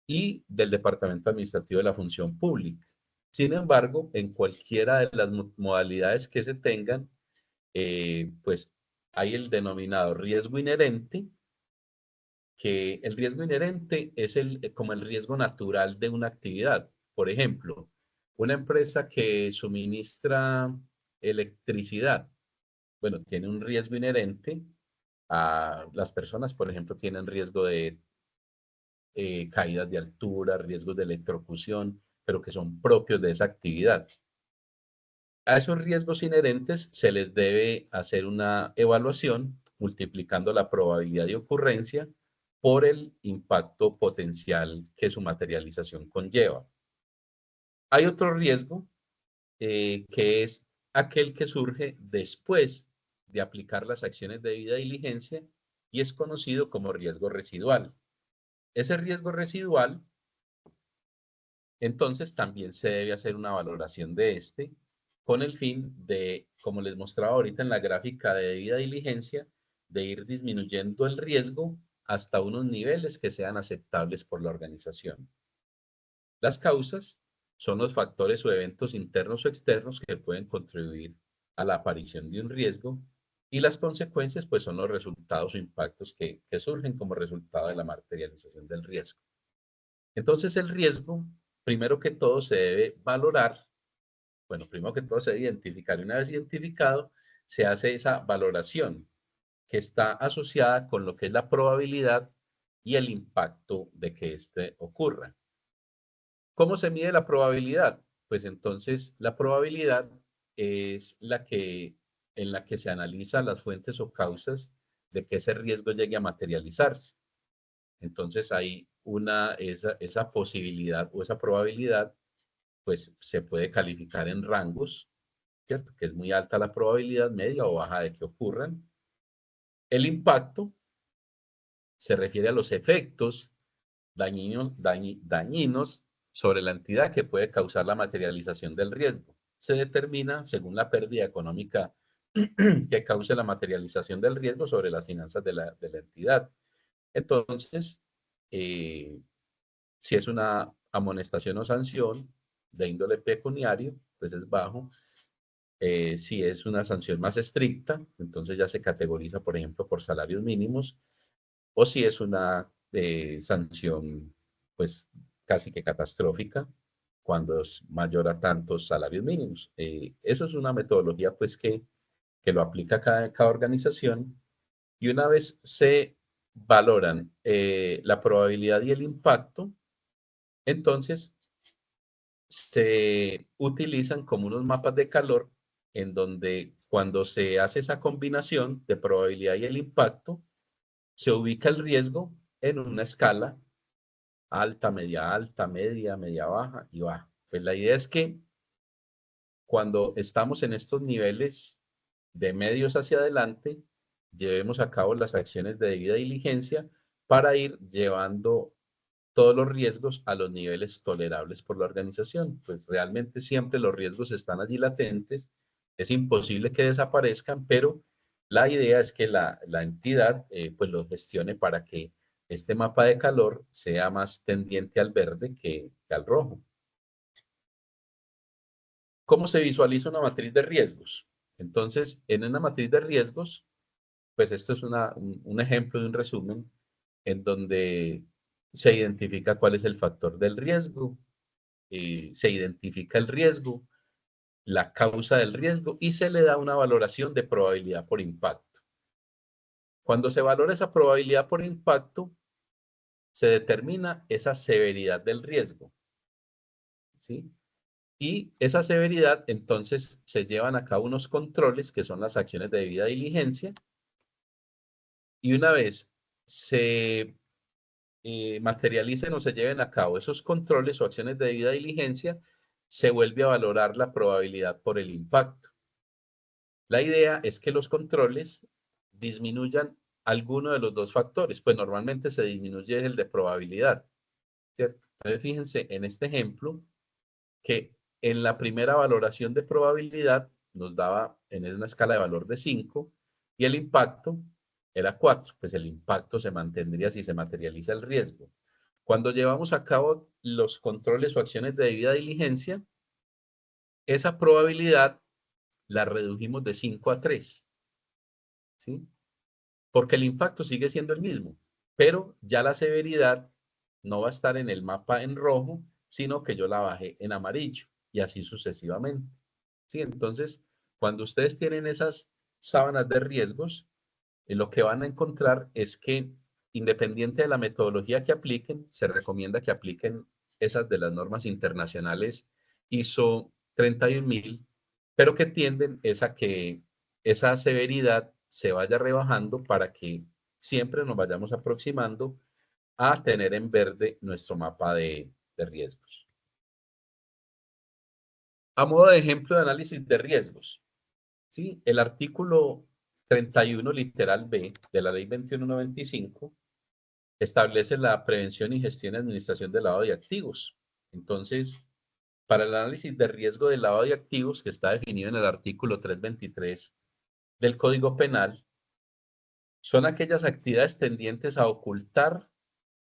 y del Departamento Administrativo de la Función Pública. Sin embargo, en cualquiera de las modalidades que se tengan, pues hay el denominado riesgo inherente que el riesgo inherente es como el riesgo natural de una actividad. Por ejemplo, una empresa que suministra electricidad, bueno, tiene un riesgo inherente. A las personas, por ejemplo, tienen riesgo de caídas de altura, riesgos de electrocución, pero que son propios de esa actividad. A esos riesgos inherentes se les debe hacer una evaluación multiplicando la probabilidad de ocurrencia por el impacto potencial que su materialización conlleva. Hay otro riesgo que es aquel que surge después de aplicar las acciones de debida diligencia y es conocido como riesgo residual. Ese riesgo residual, entonces, también se debe hacer una valoración de este con el fin de, como les mostraba ahorita en la gráfica de debida diligencia, de ir disminuyendo el riesgo hasta unos niveles que sean aceptables por la organización. Las causas son los factores o eventos internos o externos que pueden contribuir a la aparición de un riesgo y las consecuencias pues son los resultados o impactos que surgen como resultado de la materialización del riesgo. Entonces el riesgo, primero que todo se debe valorar, bueno, primero que todo se debe identificar y una vez identificado se hace esa valoración que está asociada con lo que es la probabilidad y el impacto de que éste ocurra. ¿Cómo se mide la probabilidad? Pues entonces la probabilidad es en la que se analizan las fuentes o causas de que ese riesgo llegue a materializarse. Entonces hay esa posibilidad o esa probabilidad, pues se puede calificar en rangos, ¿cierto? Que es muy alta la probabilidad, media o baja de que ocurran. El impacto se refiere a los efectos dañinos sobre la entidad que puede causar la materialización del riesgo. Se determina según la pérdida económica que cause la materialización del riesgo sobre las finanzas de la entidad. Entonces, si es una amonestación o sanción de índole pecuniario, pues es bajo. Si es una sanción más estricta, entonces ya se categoriza, por ejemplo, por salarios mínimos, o si es una sanción, pues casi que catastrófica, cuando es mayor a tantos salarios mínimos. Eso es una metodología, pues, que lo aplica cada organización, y una vez se valoran la probabilidad y el impacto, entonces se utilizan como unos mapas de calor en donde cuando se hace esa combinación de probabilidad y el impacto, se ubica el riesgo en una escala alta, media, media baja y baja. Pues la idea es que cuando estamos en estos niveles de medios hacia adelante, llevemos a cabo las acciones de debida diligencia para ir llevando todos los riesgos a los niveles tolerables por la organización. Pues realmente siempre los riesgos están allí latentes, es imposible que desaparezcan, pero la idea es que la entidad pues los gestione para que este mapa de calor sea más tendiente al verde que al rojo. ¿Cómo se visualiza una matriz de riesgos? Entonces, en una matriz de riesgos, pues esto es un ejemplo de un resumen en donde se identifica cuál es el factor del riesgo, se identifica el riesgo, la causa del riesgo y se le da una valoración de probabilidad por impacto. Cuando se valora esa probabilidad por impacto, se determina esa severidad del riesgo, ¿sí? Y esa severidad, entonces, se llevan a cabo unos controles que son las acciones de debida diligencia, y una vez se materialicen o se lleven a cabo esos controles o acciones de debida diligencia, se vuelve a valorar la probabilidad por el impacto. La idea es que los controles disminuyan alguno de los dos factores, pues normalmente se disminuye el de probabilidad, ¿cierto? Entonces fíjense en este ejemplo que en la primera valoración de probabilidad nos daba en una escala de valor de 5 y el impacto era 4, pues el impacto se mantendría si se materializa el riesgo. Cuando llevamos a cabo los controles o acciones de debida diligencia, esa probabilidad la redujimos de 5 a 3, ¿sí? Porque el impacto sigue siendo el mismo. pero ya la severidad no va a estar en el mapa en rojo, sino que yo la bajé en amarillo y así sucesivamente. ¿Sí? Entonces, cuando ustedes tienen esas sábanas de riesgos, lo que van a encontrar es que independiente de la metodología que apliquen, se recomienda que apliquen esas de las normas internacionales ISO 31000, pero que tienden es a que esa severidad se vaya rebajando para que siempre nos vayamos aproximando a tener en verde nuestro mapa de riesgos. A modo de ejemplo de análisis de riesgos, ¿sí? El artículo 31, literal B, de la Ley 2195, establece la prevención y gestión y administración del lavado de activos. Entonces, para el análisis de riesgo del lavado de activos, que está definido en el artículo 323 del Código Penal, son aquellas actividades tendientes a ocultar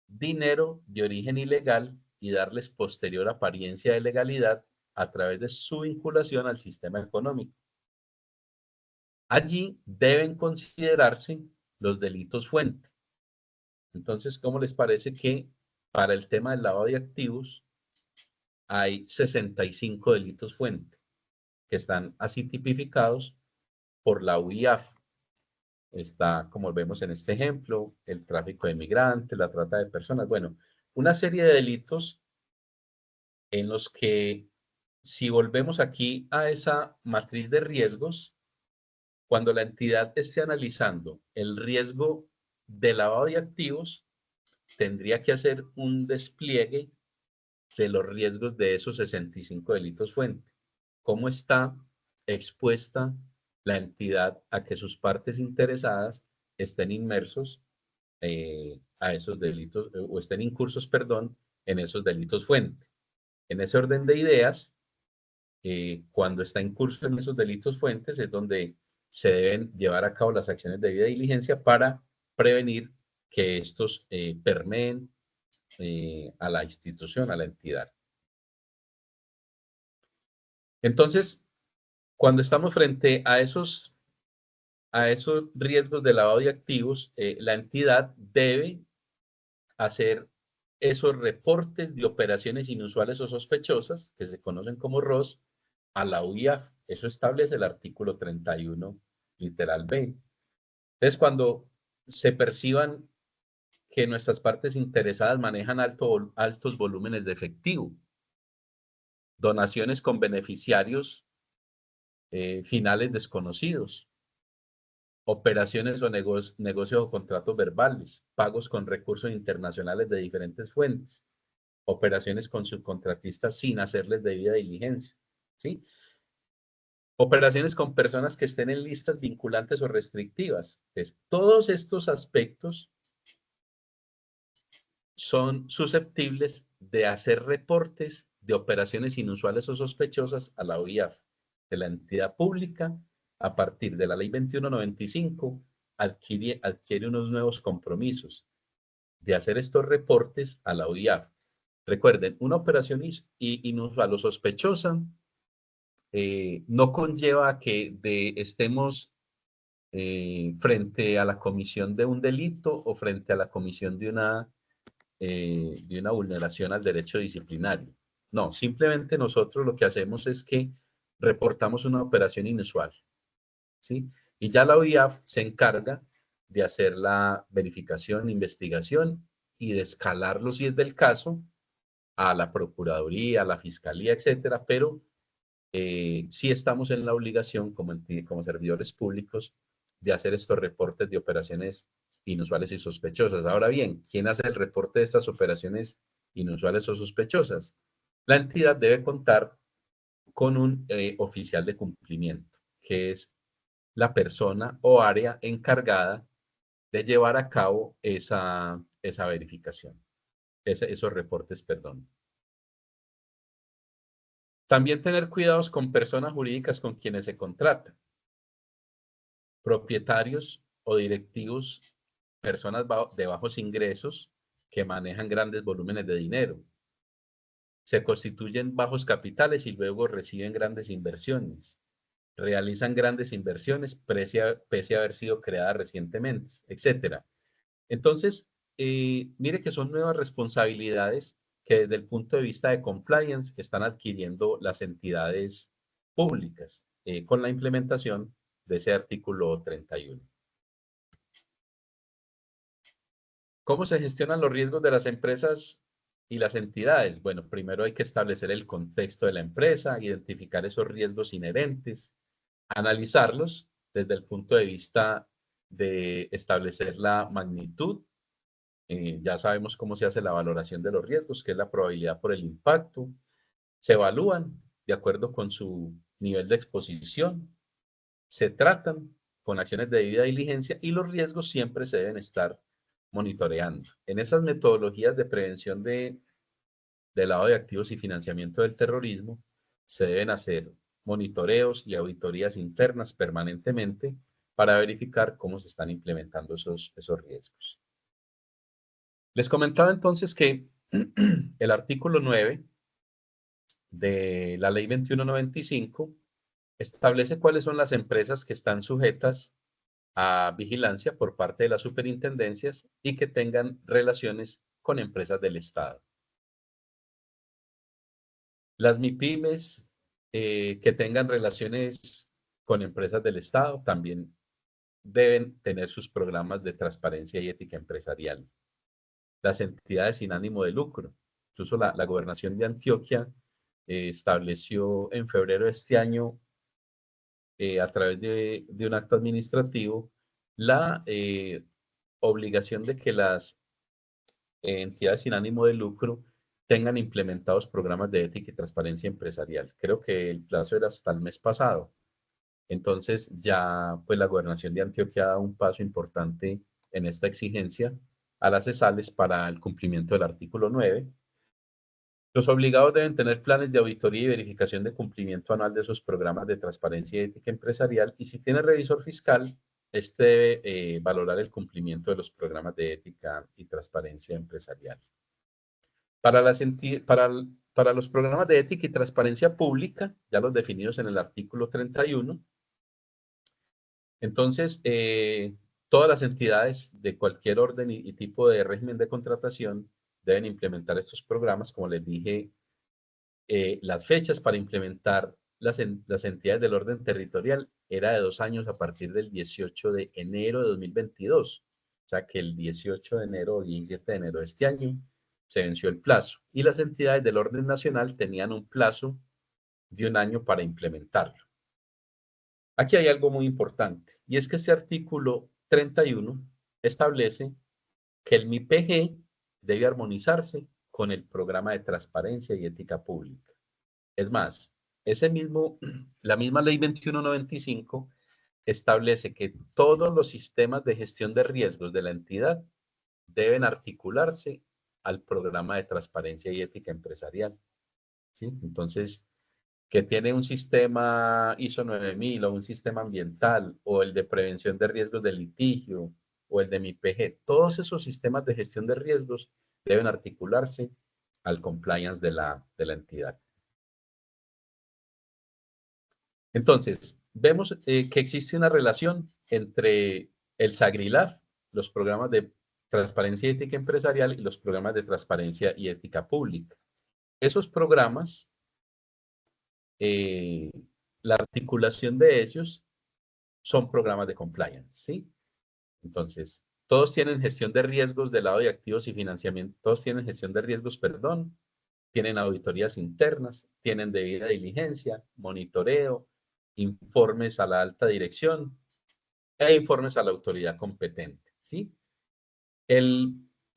dinero de origen ilegal y darles posterior apariencia de legalidad a través de su vinculación al sistema económico. Allí deben considerarse los delitos fuente. Entonces, ¿cómo les parece que para el tema del lavado de activos hay 65 delitos fuente que están así tipificados por la UIAF? Está, como vemos en este ejemplo, el tráfico de migrantes, la trata de personas, bueno, una serie de delitos en los que, si volvemos aquí a esa matriz de riesgos, cuando la entidad esté analizando el riesgo de lavado de activos, tendría que hacer un despliegue de los riesgos de esos 65 delitos fuente. ¿Cómo está expuesta la entidad a que sus partes interesadas estén inmersos a esos delitos, o estén incursos, perdón, en esos delitos fuente? En ese orden de ideas, cuando está incurso en esos delitos fuentes es donde se deben llevar a cabo las acciones de debida diligencia para prevenir que estos permeen a la institución, a la entidad. Entonces, cuando estamos frente a esos riesgos de lavado de activos, la entidad debe hacer esos reportes de operaciones inusuales o sospechosas, que se conocen como ROS, a la UIAF. Eso establece el artículo 31, literal B. Entonces, cuando se perciban que nuestras partes interesadas manejan altos volúmenes de efectivo, donaciones con beneficiarios finales desconocidos, operaciones o negocios o contratos verbales, pagos con recursos internacionales de diferentes fuentes, operaciones con subcontratistas sin hacerles debida diligencia, ¿sí? Operaciones con personas que estén en listas vinculantes o restrictivas. Entonces, todos estos aspectos son susceptibles de hacer reportes de operaciones inusuales o sospechosas a la OIAF, de la entidad pública. A partir de la Ley 2195, adquiere unos nuevos compromisos de hacer estos reportes a la OIAF. Recuerden, una operación inusual o sospechosa no conlleva que estemos frente a la comisión de un delito o frente a la comisión de una vulneración al derecho disciplinario. No, simplemente nosotros lo que hacemos es que reportamos una operación inusual, ¿sí? Y ya la OIAF se encarga de hacer la verificación, investigación y de escalarlo, si es del caso, a la Procuraduría, a la Fiscalía, etcétera, pero sí estamos en la obligación como servidores públicos de hacer estos reportes de operaciones inusuales y sospechosas. Ahora bien, ¿quién hace el reporte de estas operaciones inusuales o sospechosas? La entidad debe contar con un oficial de cumplimiento, que es la persona o área encargada de llevar a cabo esa verificación, esos reportes, perdón. También tener cuidados con personas jurídicas con quienes se contrata, propietarios o directivos, personas de bajos ingresos que manejan grandes volúmenes de dinero. Se constituyen bajos capitales y luego reciben grandes inversiones. Realizan grandes inversiones pese a haber sido creadas recientemente, etc. Entonces, mire que son nuevas responsabilidades que desde el punto de vista de compliance están adquiriendo las entidades públicas con la implementación de ese artículo 31. ¿Cómo se gestionan los riesgos de las empresas y las entidades? Bueno, primero hay que establecer el contexto de la empresa, identificar esos riesgos inherentes, analizarlos desde el punto de vista de establecer la magnitud. Ya sabemos cómo se hace la valoración de los riesgos, que es la probabilidad por el impacto. Se evalúan de acuerdo con su nivel de exposición, se tratan con acciones de debida diligencia y los riesgos siempre se deben estar monitoreando. En esas metodologías de prevención de lavado de activos y financiamiento del terrorismo, se deben hacer monitoreos y auditorías internas permanentemente para verificar cómo se están implementando esos riesgos. Les comentaba entonces que el artículo 9 de la ley 2195 establece cuáles son las empresas que están sujetas a vigilancia por parte de las superintendencias y que tengan relaciones con empresas del Estado. Las MIPYMES que tengan relaciones con empresas del Estado también deben tener sus programas de transparencia y ética empresarial. Las entidades sin ánimo de lucro, incluso la gobernación de Antioquia estableció en febrero de este año, a través de un acto administrativo, la obligación de que las entidades sin ánimo de lucro tengan implementados programas de ética y transparencia empresarial. Creo que el plazo era hasta el mes pasado. Entonces ya pues la gobernación de Antioquia ha dado un paso importante en esta exigencia a las ESALes para el cumplimiento del artículo 9. Los obligados deben tener planes de auditoría y verificación de cumplimiento anual de esos programas de transparencia y ética empresarial, y si tiene revisor fiscal, este debe valorar el cumplimiento de los programas de ética y transparencia empresarial. Para los programas de ética y transparencia pública, ya los definidos en el artículo 31, entonces, todas las entidades de cualquier orden y tipo de régimen de contratación deben implementar estos programas. Como les dije, las fechas para implementar las entidades del orden territorial era de 2 años a partir del 18 de enero de 2022. O sea que el 18 de enero o 17 de enero de este año se venció el plazo. Y las entidades del orden nacional tenían un plazo de 1 año para implementarlo. Aquí hay algo muy importante, y es que este artículo 31 establece que el MIPG debe armonizarse con el programa de transparencia y ética pública. Es más, la misma ley 2195 establece que todos los sistemas de gestión de riesgos de la entidad deben articularse al programa de transparencia y ética empresarial. ¿Sí? Entonces, que tiene un sistema ISO 9000 o un sistema ambiental o el de prevención de riesgos de litigio o el de MIPG, todos esos sistemas de gestión de riesgos deben articularse al compliance de la entidad. Entonces, vemos que existe una relación entre el SAGRILAF, los programas de transparencia y ética empresarial y los programas de transparencia y ética pública. Esos programas, la articulación de ellos son programas de compliance, ¿sí? Entonces, todos tienen gestión de riesgos de lado de activos y financiamiento, todos tienen gestión de riesgos, perdón, tienen auditorías internas, tienen debida diligencia, monitoreo, informes a la alta dirección e informes a la autoridad competente, ¿sí?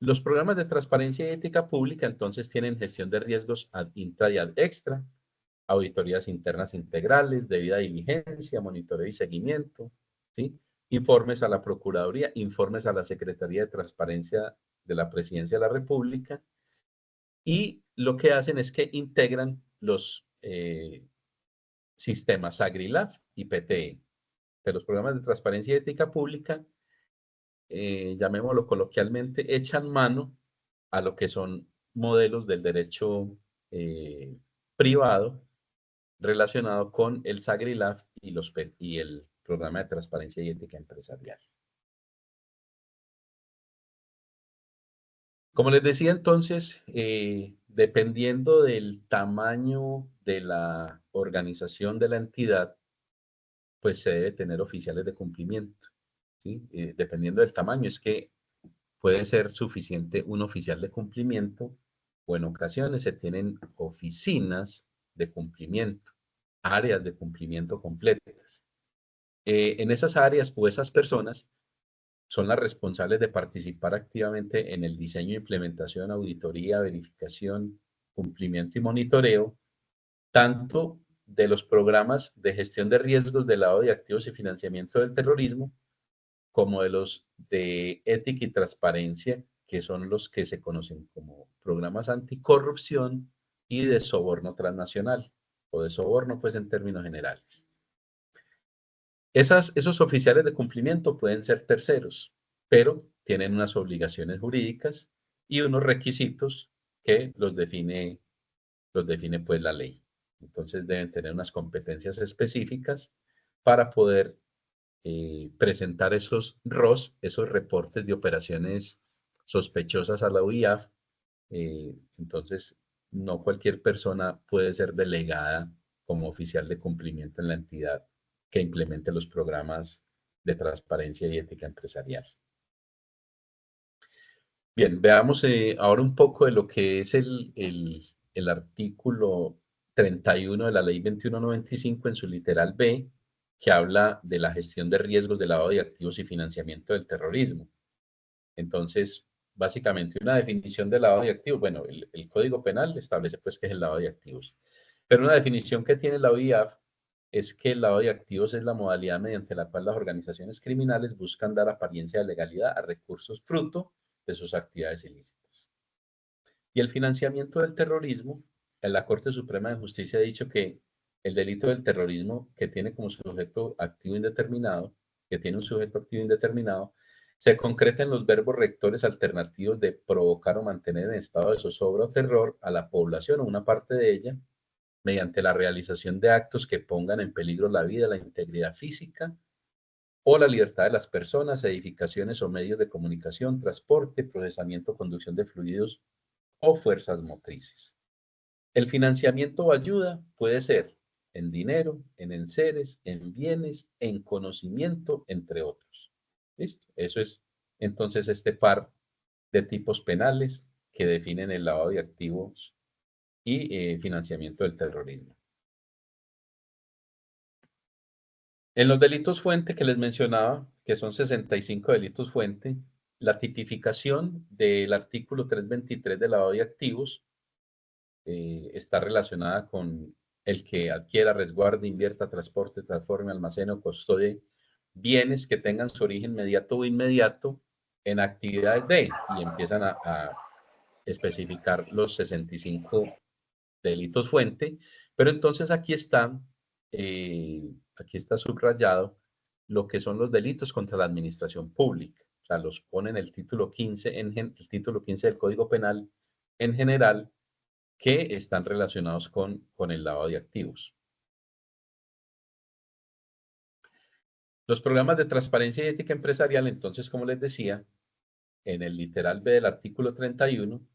Los programas de transparencia y ética pública entonces tienen gestión de riesgos ad intra y ad extra, auditorías internas integrales, debida diligencia, monitoreo y seguimiento, ¿sí? Informes a la Procuraduría, informes a la Secretaría de Transparencia de la Presidencia de la República, y lo que hacen es que integran los sistemas AgriLab y PTE. De los programas de transparencia y ética pública, llamémoslo coloquialmente, echan mano a lo que son modelos del derecho privado relacionado con el SAGRILAF y el programa de transparencia y ética empresarial. Como les decía entonces, dependiendo del tamaño de la organización de la entidad, pues se debe tener oficiales de cumplimiento, ¿sí? Dependiendo del tamaño, es que puede ser suficiente un oficial de cumplimiento o en ocasiones se tienen oficinas de cumplimiento, áreas de cumplimiento completas. En esas áreas o esas personas son las responsables de participar activamente en el diseño, implementación, auditoría, verificación, cumplimiento y monitoreo, tanto de los programas de gestión de riesgos de lavado de activos y financiamiento del terrorismo, como de los de ética y transparencia, que son los que se conocen como programas anticorrupción y de soborno transnacional, o de soborno, pues en términos generales. Esos oficiales de cumplimiento pueden ser terceros, pero tienen unas obligaciones jurídicas y unos requisitos que los define pues la ley. Entonces deben tener unas competencias específicas para poder presentar esos ROS, esos reportes de operaciones sospechosas a la UIAF. Entonces, no cualquier persona puede ser delegada como oficial de cumplimiento en la entidad que implemente los programas de transparencia y ética empresarial. Bien, veamos ahora un poco de lo que es el artículo 31 de la ley 2195 en su literal B, que habla de la gestión de riesgos de lavado de activos y financiamiento del terrorismo. Entonces, básicamente una definición de lavado de activos, bueno, el Código Penal establece pues que es el lavado de activos, pero una definición que tiene la OIAF es que el lavado de activos es la modalidad mediante la cual las organizaciones criminales buscan dar apariencia de legalidad a recursos fruto de sus actividades ilícitas. Y el financiamiento del terrorismo, la Corte Suprema de Justicia ha dicho que el delito del terrorismo, que tiene como sujeto activo indeterminado, se concreta en los verbos rectores alternativos de provocar o mantener en estado de zozobra o terror a la población o una parte de ella, mediante la realización de actos que pongan en peligro la vida, la integridad física o la libertad de las personas, edificaciones o medios de comunicación, transporte, procesamiento, conducción de fluidos o fuerzas motrices. El financiamiento o ayuda puede ser en dinero, en enseres, en bienes, en conocimiento, entre otros. ¿Listo? Eso es entonces este par de tipos penales que definen el lavado de activos y financiamiento del terrorismo. En los delitos fuente que les mencionaba, que son 65 delitos fuente, la tipificación del artículo 323 del lavado de activos está relacionada con el que adquiera, resguarde, invierta, transporte, transforme, almacene o custodie bienes que tengan su origen inmediato o inmediato en actividades de, y empiezan a especificar los 65 delitos fuente, pero entonces aquí está subrayado lo que son los delitos contra la administración pública. O sea, los pone en el título 15, el título 15 del Código Penal en general, que están relacionados con el lavado de activos. Los programas de transparencia y ética empresarial, entonces, como les decía, en el literal B del artículo 31,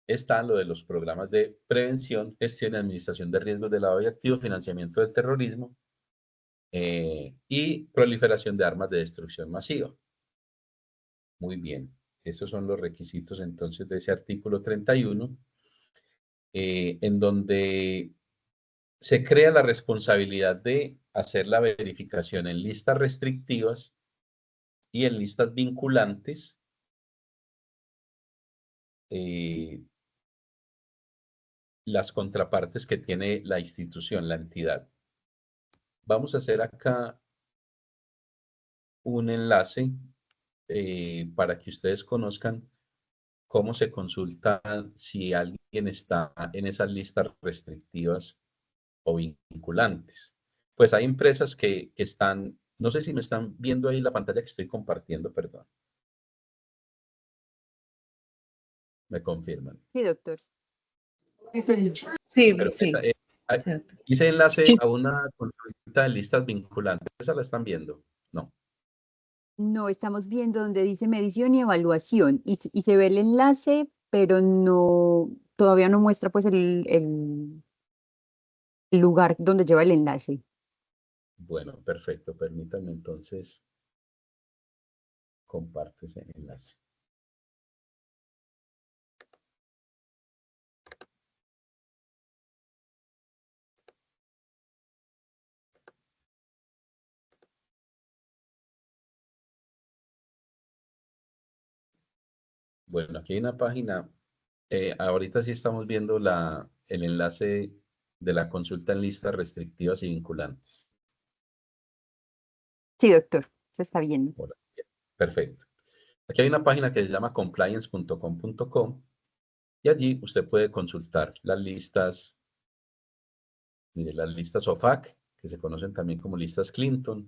están lo de los programas de prevención, gestión y administración de riesgos de lavado de activos, financiamiento del terrorismo y proliferación de armas de destrucción masiva. Muy bien, esos son los requisitos entonces de ese artículo 31, en donde se crea la responsabilidad de hacer la verificación en listas restrictivas y en listas vinculantes las contrapartes que tiene la institución, la entidad. Vamos a hacer acá un enlace para que ustedes conozcan cómo se consulta si alguien está en esas listas restrictivas o vinculantes. Pues hay empresas que están, no sé si me están viendo ahí la pantalla que estoy compartiendo, perdón. Me confirman. Sí, doctor. Sí, Pero sí. hice enlace Sí. a una consulta de listas vinculantes. ¿Esa la están viendo? No. No, estamos viendo donde dice medición y evaluación y se ve el enlace pero no, todavía no muestra pues el lugar donde lleva el enlace. Bueno, perfecto. Permítanme entonces comparte ese enlace. Bueno, aquí hay una página. Ahorita sí estamos viendo el enlace de la consulta en listas restrictivas y vinculantes. Sí, doctor, se está viendo. Hola, bien, perfecto. Aquí hay una página que se llama compliance.com.co y allí usted puede consultar las listas, mire, las listas OFAC, que se conocen también como listas Clinton,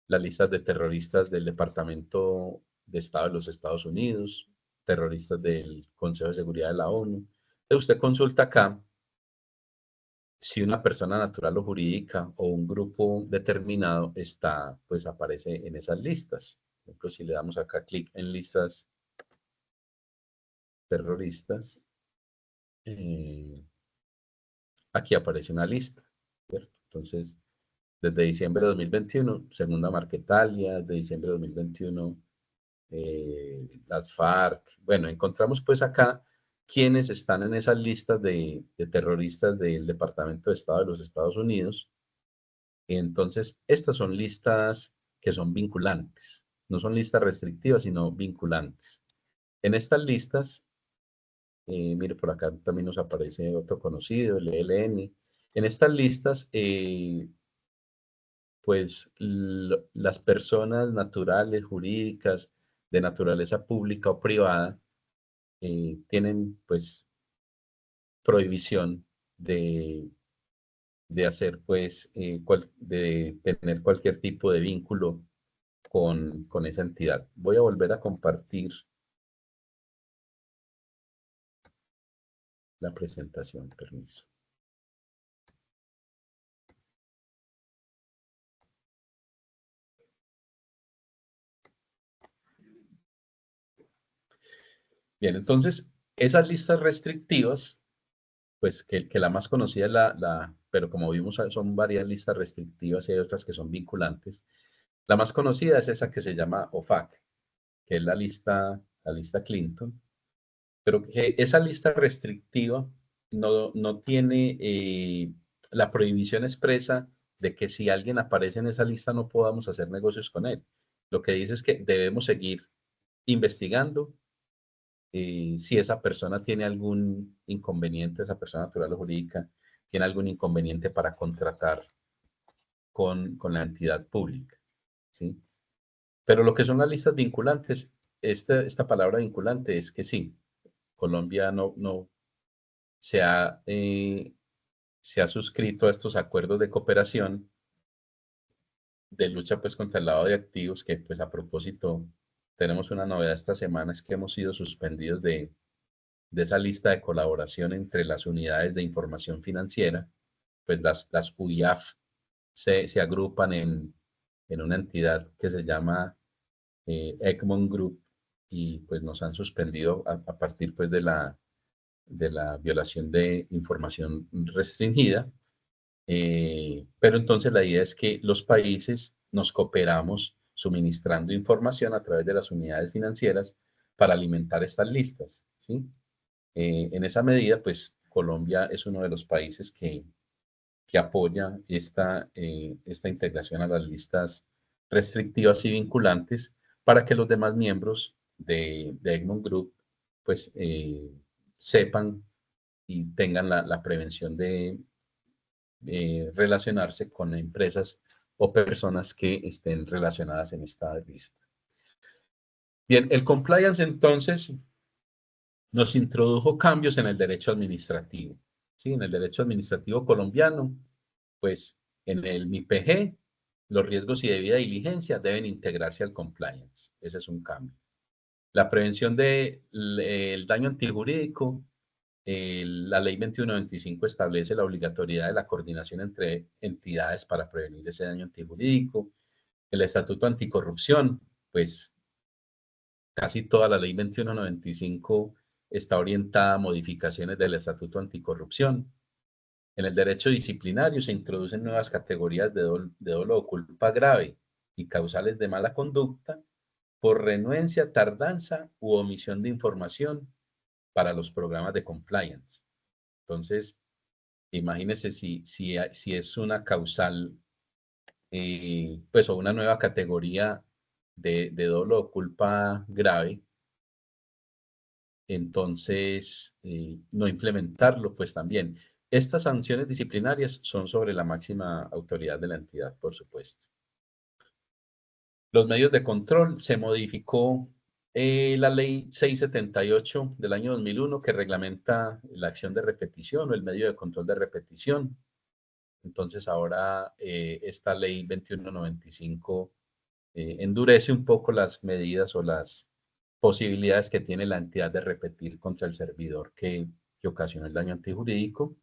las listas de terroristas del Departamento de Estado de los Estados Unidos, terroristas del Consejo de Seguridad de la ONU. Entonces usted consulta acá si una persona natural o jurídica o un grupo determinado está, pues aparece en esas listas. Por ejemplo, si le damos acá clic en listas terroristas, eh, aquí aparece una lista, ¿cierto? Entonces, desde diciembre de 2021, segunda Marquetalia, de diciembre de 2021, las FARC. Bueno, encontramos pues acá quienes están en esas listas de terroristas del Departamento de Estado de los Estados Unidos. Entonces, estas son listas que son vinculantes. No son listas restrictivas, sino vinculantes. En estas listas, mire, por acá también nos aparece otro conocido, el ELN. En estas listas, pues las personas naturales, jurídicas, de naturaleza pública o privada, tienen pues prohibición de hacer pues, de tener cualquier tipo de vínculo con esa entidad. Voy a volver a compartir la presentación, permiso. Bien, entonces, esas listas restrictivas, pues que la más conocida es pero como vimos, son varias listas restrictivas y hay otras que son vinculantes. La más conocida es esa que se llama OFAC, que es la lista Clinton, pero que esa lista restrictiva no tiene la prohibición expresa de que si alguien aparece en esa lista no podamos hacer negocios con él. Lo que dice es que debemos seguir investigando si esa persona tiene algún inconveniente, esa persona natural o jurídica, tiene algún inconveniente para contratar con la entidad pública, ¿sí? Pero lo que son las listas vinculantes, esta palabra vinculante es que sí, Colombia no se ha suscrito a estos acuerdos de cooperación de lucha pues contra el lavado de activos, que pues a propósito tenemos una novedad esta semana, es que hemos sido suspendidos de esa lista de colaboración entre las unidades de información financiera, pues las UIAF se agrupan en una entidad que se llama Egmont Group y pues nos han suspendido a partir pues de la violación de información restringida. Pero entonces la idea es que los países nos cooperamos suministrando información a través de las unidades financieras para alimentar estas listas, ¿sí? En esa medida, pues Colombia es uno de los países que apoya esta integración a las listas restrictivas y vinculantes para que los demás miembros de Egmont Group pues sepan y tengan la prevención de relacionarse con empresas o personas que estén relacionadas en esta lista. Bien, el compliance entonces nos introdujo cambios en el derecho administrativo. ¿Sí? En el derecho administrativo colombiano, pues en el MIPG, los riesgos y debida diligencia deben integrarse al compliance. Ese es un cambio. La prevención del daño antijurídico, la ley 2125 establece la obligatoriedad de la coordinación entre entidades para prevenir ese daño antijurídico. El estatuto anticorrupción, pues casi toda la ley 2195 está orientada a modificaciones del Estatuto Anticorrupción. En el derecho disciplinario se introducen nuevas categorías de dolo o culpa grave y causales de mala conducta por renuencia, tardanza u omisión de información para los programas de compliance. Entonces, imagínense si es una causal, pues, o una nueva categoría de dolo o culpa grave, entonces no implementarlo, pues también. Estas sanciones disciplinarias son sobre la máxima autoridad de la entidad, por supuesto. Los medios de control, se modificó la ley 678 del año 2001 que reglamenta la acción de repetición o el medio de control de repetición. Entonces ahora esta ley 2195 endurece un poco las medidas o las posibilidades que tiene la entidad de repetir contra el servidor que ocasiona el daño antijurídico.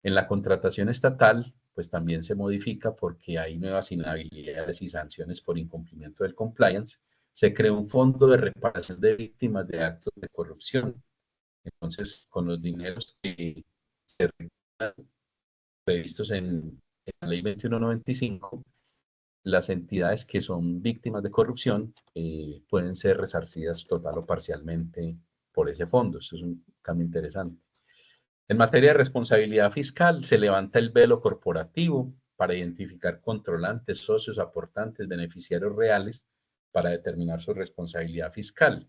En la contratación estatal, pues también se modifica porque hay nuevas inhabilidades y sanciones por incumplimiento del compliance. Se creó un fondo de reparación de víctimas de actos de corrupción. Entonces, con los dineros que se previstos en la ley 2195, las entidades que son víctimas de corrupción pueden ser resarcidas total o parcialmente por ese fondo. Eso es un cambio interesante. En materia de responsabilidad fiscal, se levanta el velo corporativo para identificar controlantes, socios, aportantes, beneficiarios reales para determinar su responsabilidad fiscal.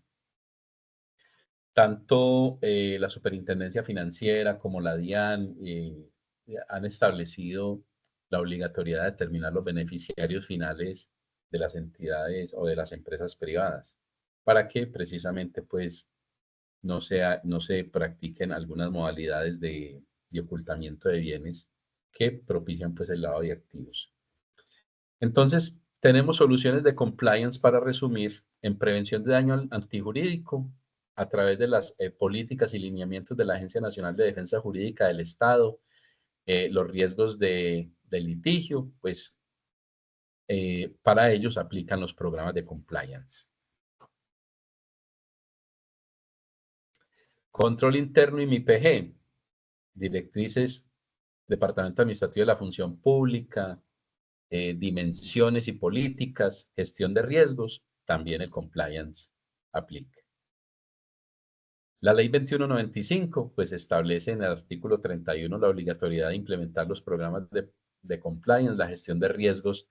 Tanto la Superintendencia Financiera como la DIAN han establecido la obligatoriedad de determinar los beneficiarios finales de las entidades o de las empresas privadas, para que precisamente pues no se practiquen algunas modalidades de ocultamiento de bienes que propician pues el lavado de activos. Entonces, tenemos soluciones de compliance para resumir en prevención de daño antijurídico a través de las políticas y lineamientos de la Agencia Nacional de Defensa Jurídica del Estado, los riesgos de litigio, pues para ellos aplican los programas de compliance. Control interno y MIPG, directrices, Departamento Administrativo de la Función Pública, dimensiones y políticas, gestión de riesgos, también el compliance aplica. La ley 2195, pues establece en el artículo 31 la obligatoriedad de implementar los programas de compliance, la gestión de riesgos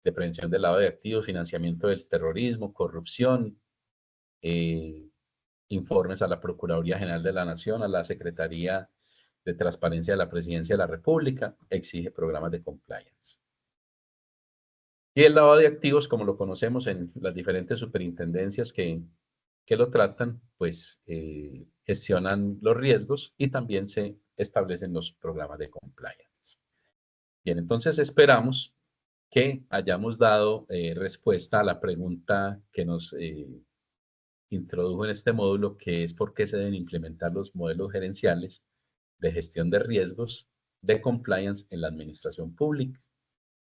de prevención del lavado de activos, financiamiento del terrorismo, corrupción, informes a la Procuraduría General de la Nación, a la Secretaría de Transparencia de la Presidencia de la República, exige programas de compliance. Y el lavado de activos, como lo conocemos en las diferentes superintendencias que lo tratan, pues gestionan los riesgos y también se establecen los programas de compliance. Bien, entonces esperamos que hayamos dado respuesta a la pregunta que nos introdujo en este módulo, que es por qué se deben implementar los modelos gerenciales de gestión de riesgos de compliance en la administración pública.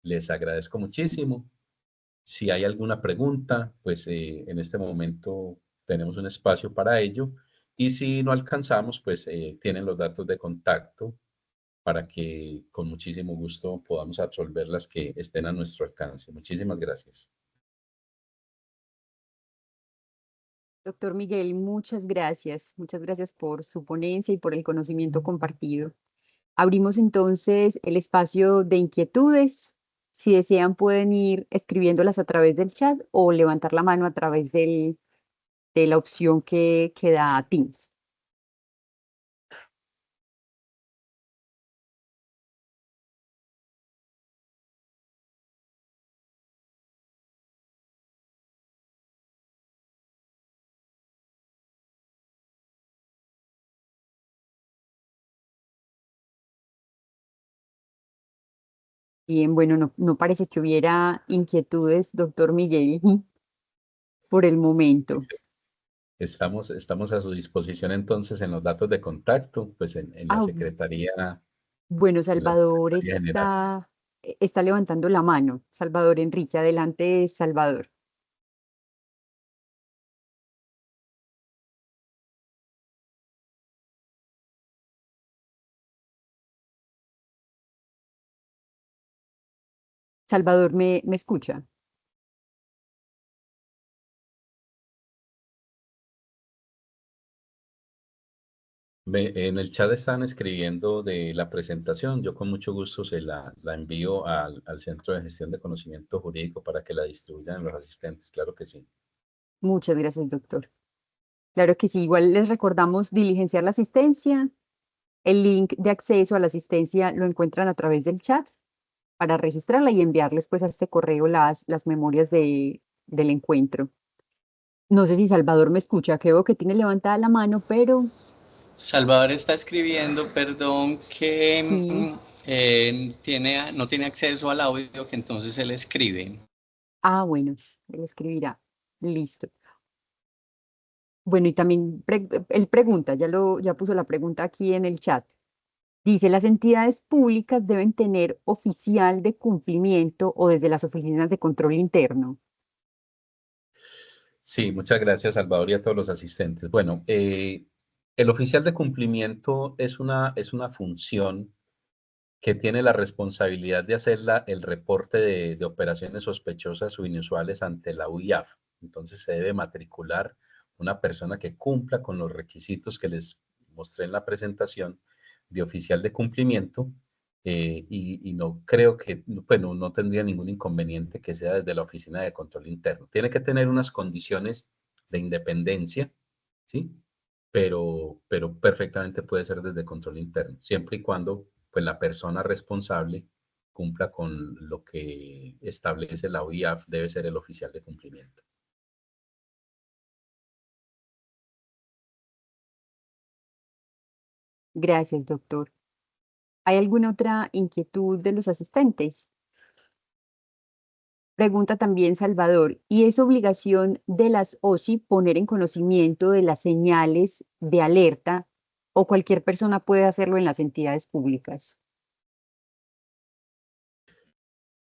Les agradezco muchísimo. Si hay alguna pregunta, pues en este momento tenemos un espacio para ello. Y si no alcanzamos, pues tienen los datos de contacto para que con muchísimo gusto podamos absolver las que estén a nuestro alcance. Muchísimas gracias. Doctor Miguel, muchas gracias. Muchas gracias por su ponencia y por el conocimiento compartido. Abrimos entonces el espacio de inquietudes. Si desean, pueden ir escribiéndolas a través del chat o levantar la mano a través de la opción que da Teams. Bien, bueno, no parece que hubiera inquietudes, doctor Miguel, por el momento. Estamos a su disposición entonces en los datos de contacto, pues en la Secretaría. Bueno, En la Salvador Secretaría General. está levantando la mano. Salvador Enrique, adelante, Salvador. Salvador, ¿me escucha? En el chat están escribiendo de la presentación. Yo con mucho gusto la envío al Centro de Gestión de Conocimiento Jurídico para que la distribuyan a los asistentes. Claro que sí. Muchas gracias, doctor. Claro que sí, igual les recordamos diligenciar la asistencia. El link de acceso a la asistencia lo encuentran a través del chat para registrarla y enviarles pues a este correo las memorias del encuentro. No sé si Salvador me escucha, que veo que tiene levantada la mano, pero Salvador está escribiendo, perdón, que sí. no tiene acceso al audio, que entonces él escribe. Ah, bueno, él escribirá. Listo. Bueno, y también él pregunta, ya puso la pregunta aquí en el chat. Dice, las entidades públicas deben tener oficial de cumplimiento o desde las oficinas de control interno. Sí, muchas gracias, Salvador, y a todos los asistentes. Bueno, el oficial de cumplimiento es una función que tiene la responsabilidad de hacer el reporte de operaciones sospechosas o inusuales ante la UIAF. Entonces se debe matricular una persona que cumpla con los requisitos que les mostré en la presentación de oficial de cumplimiento, y no creo que, bueno, no tendría ningún inconveniente que sea desde la Oficina de Control Interno. Tiene que tener unas condiciones de independencia, ¿sí? Pero perfectamente puede ser desde control interno, siempre y cuando pues, la persona responsable cumpla con lo que establece la OIAF, debe ser el oficial de cumplimiento. Gracias, doctor. ¿Hay alguna otra inquietud de los asistentes? Pregunta también Salvador, ¿y es obligación de las OSI poner en conocimiento de las señales de alerta o cualquier persona puede hacerlo en las entidades públicas?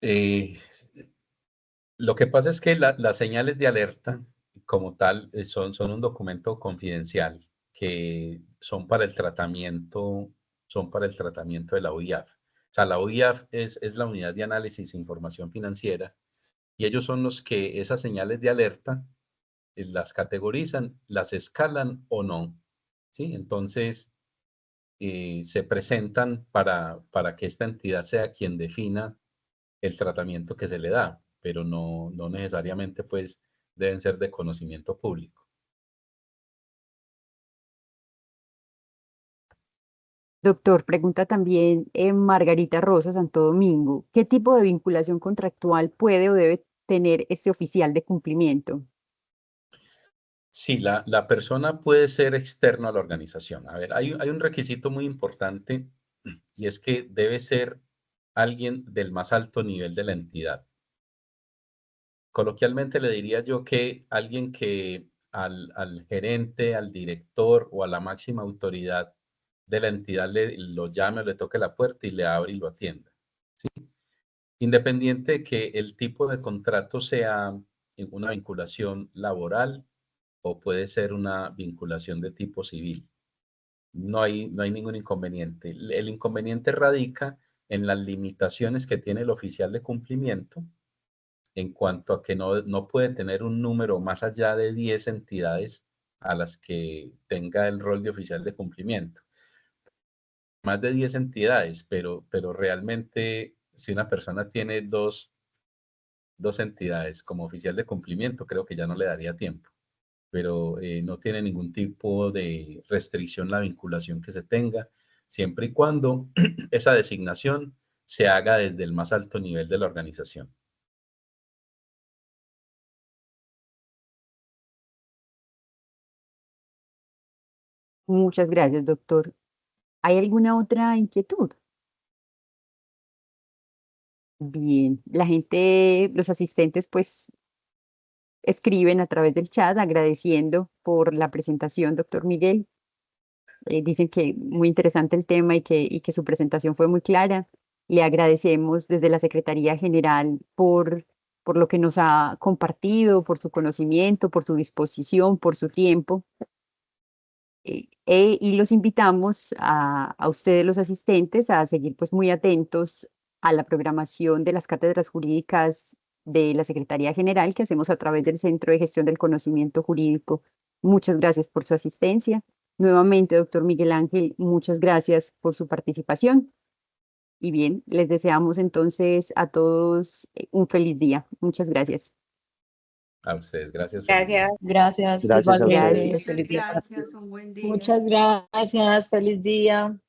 Eh, lo que pasa es que las señales de alerta como tal son un documento confidencial que son para el tratamiento de la OIAF. O sea, la OIAF es la unidad de análisis e información financiera y ellos son los que esas señales de alerta las categorizan, las escalan o no, ¿sí? Entonces, se presentan para que esta entidad sea quien defina el tratamiento que se le da, pero no necesariamente pues deben ser de conocimiento público. Doctor, pregunta también Margarita Rosa Santo Domingo, ¿qué tipo de vinculación contractual puede o debe tener este oficial de cumplimiento? Sí, la persona puede ser externo a la organización. A ver, hay un requisito muy importante y es que debe ser alguien del más alto nivel de la entidad. Coloquialmente le diría yo que alguien que al gerente, al director o a la máxima autoridad de la entidad lo llame o le toque la puerta y le abre y lo atienda. Independiente de que el tipo de contrato sea una vinculación laboral o puede ser una vinculación de tipo civil. No hay ningún inconveniente. El inconveniente radica en las limitaciones que tiene el oficial de cumplimiento en cuanto a que no puede tener un número más allá de 10 entidades a las que tenga el rol de oficial de cumplimiento. Más de 10 entidades, pero realmente si una persona tiene dos entidades como oficial de cumplimiento, creo que ya no le daría tiempo, pero no tiene ningún tipo de restricción la vinculación que se tenga, siempre y cuando esa designación se haga desde el más alto nivel de la organización. Muchas gracias, doctor. ¿Hay alguna otra inquietud? Bien, la gente, los asistentes, pues escriben a través del chat agradeciendo por la presentación, doctor Miguel. Dicen que muy interesante el tema y que su presentación fue muy clara. Le agradecemos desde la Secretaría General por lo que nos ha compartido, por su conocimiento, por su disposición, por su tiempo. Y los invitamos a ustedes, los asistentes, a seguir pues muy atentos a la programación de las cátedras jurídicas de la Secretaría General que hacemos a través del Centro de Gestión del Conocimiento Jurídico. Muchas gracias por su asistencia. Nuevamente, doctor Miguel Ángel, muchas gracias por su participación. Y bien, les deseamos entonces a todos un feliz día. Muchas gracias. A ustedes, gracias. Gracias. Gracias. Gracias a igualmente. ustedes. Feliz día para todos. un buen día. Muchas gracias. Feliz día.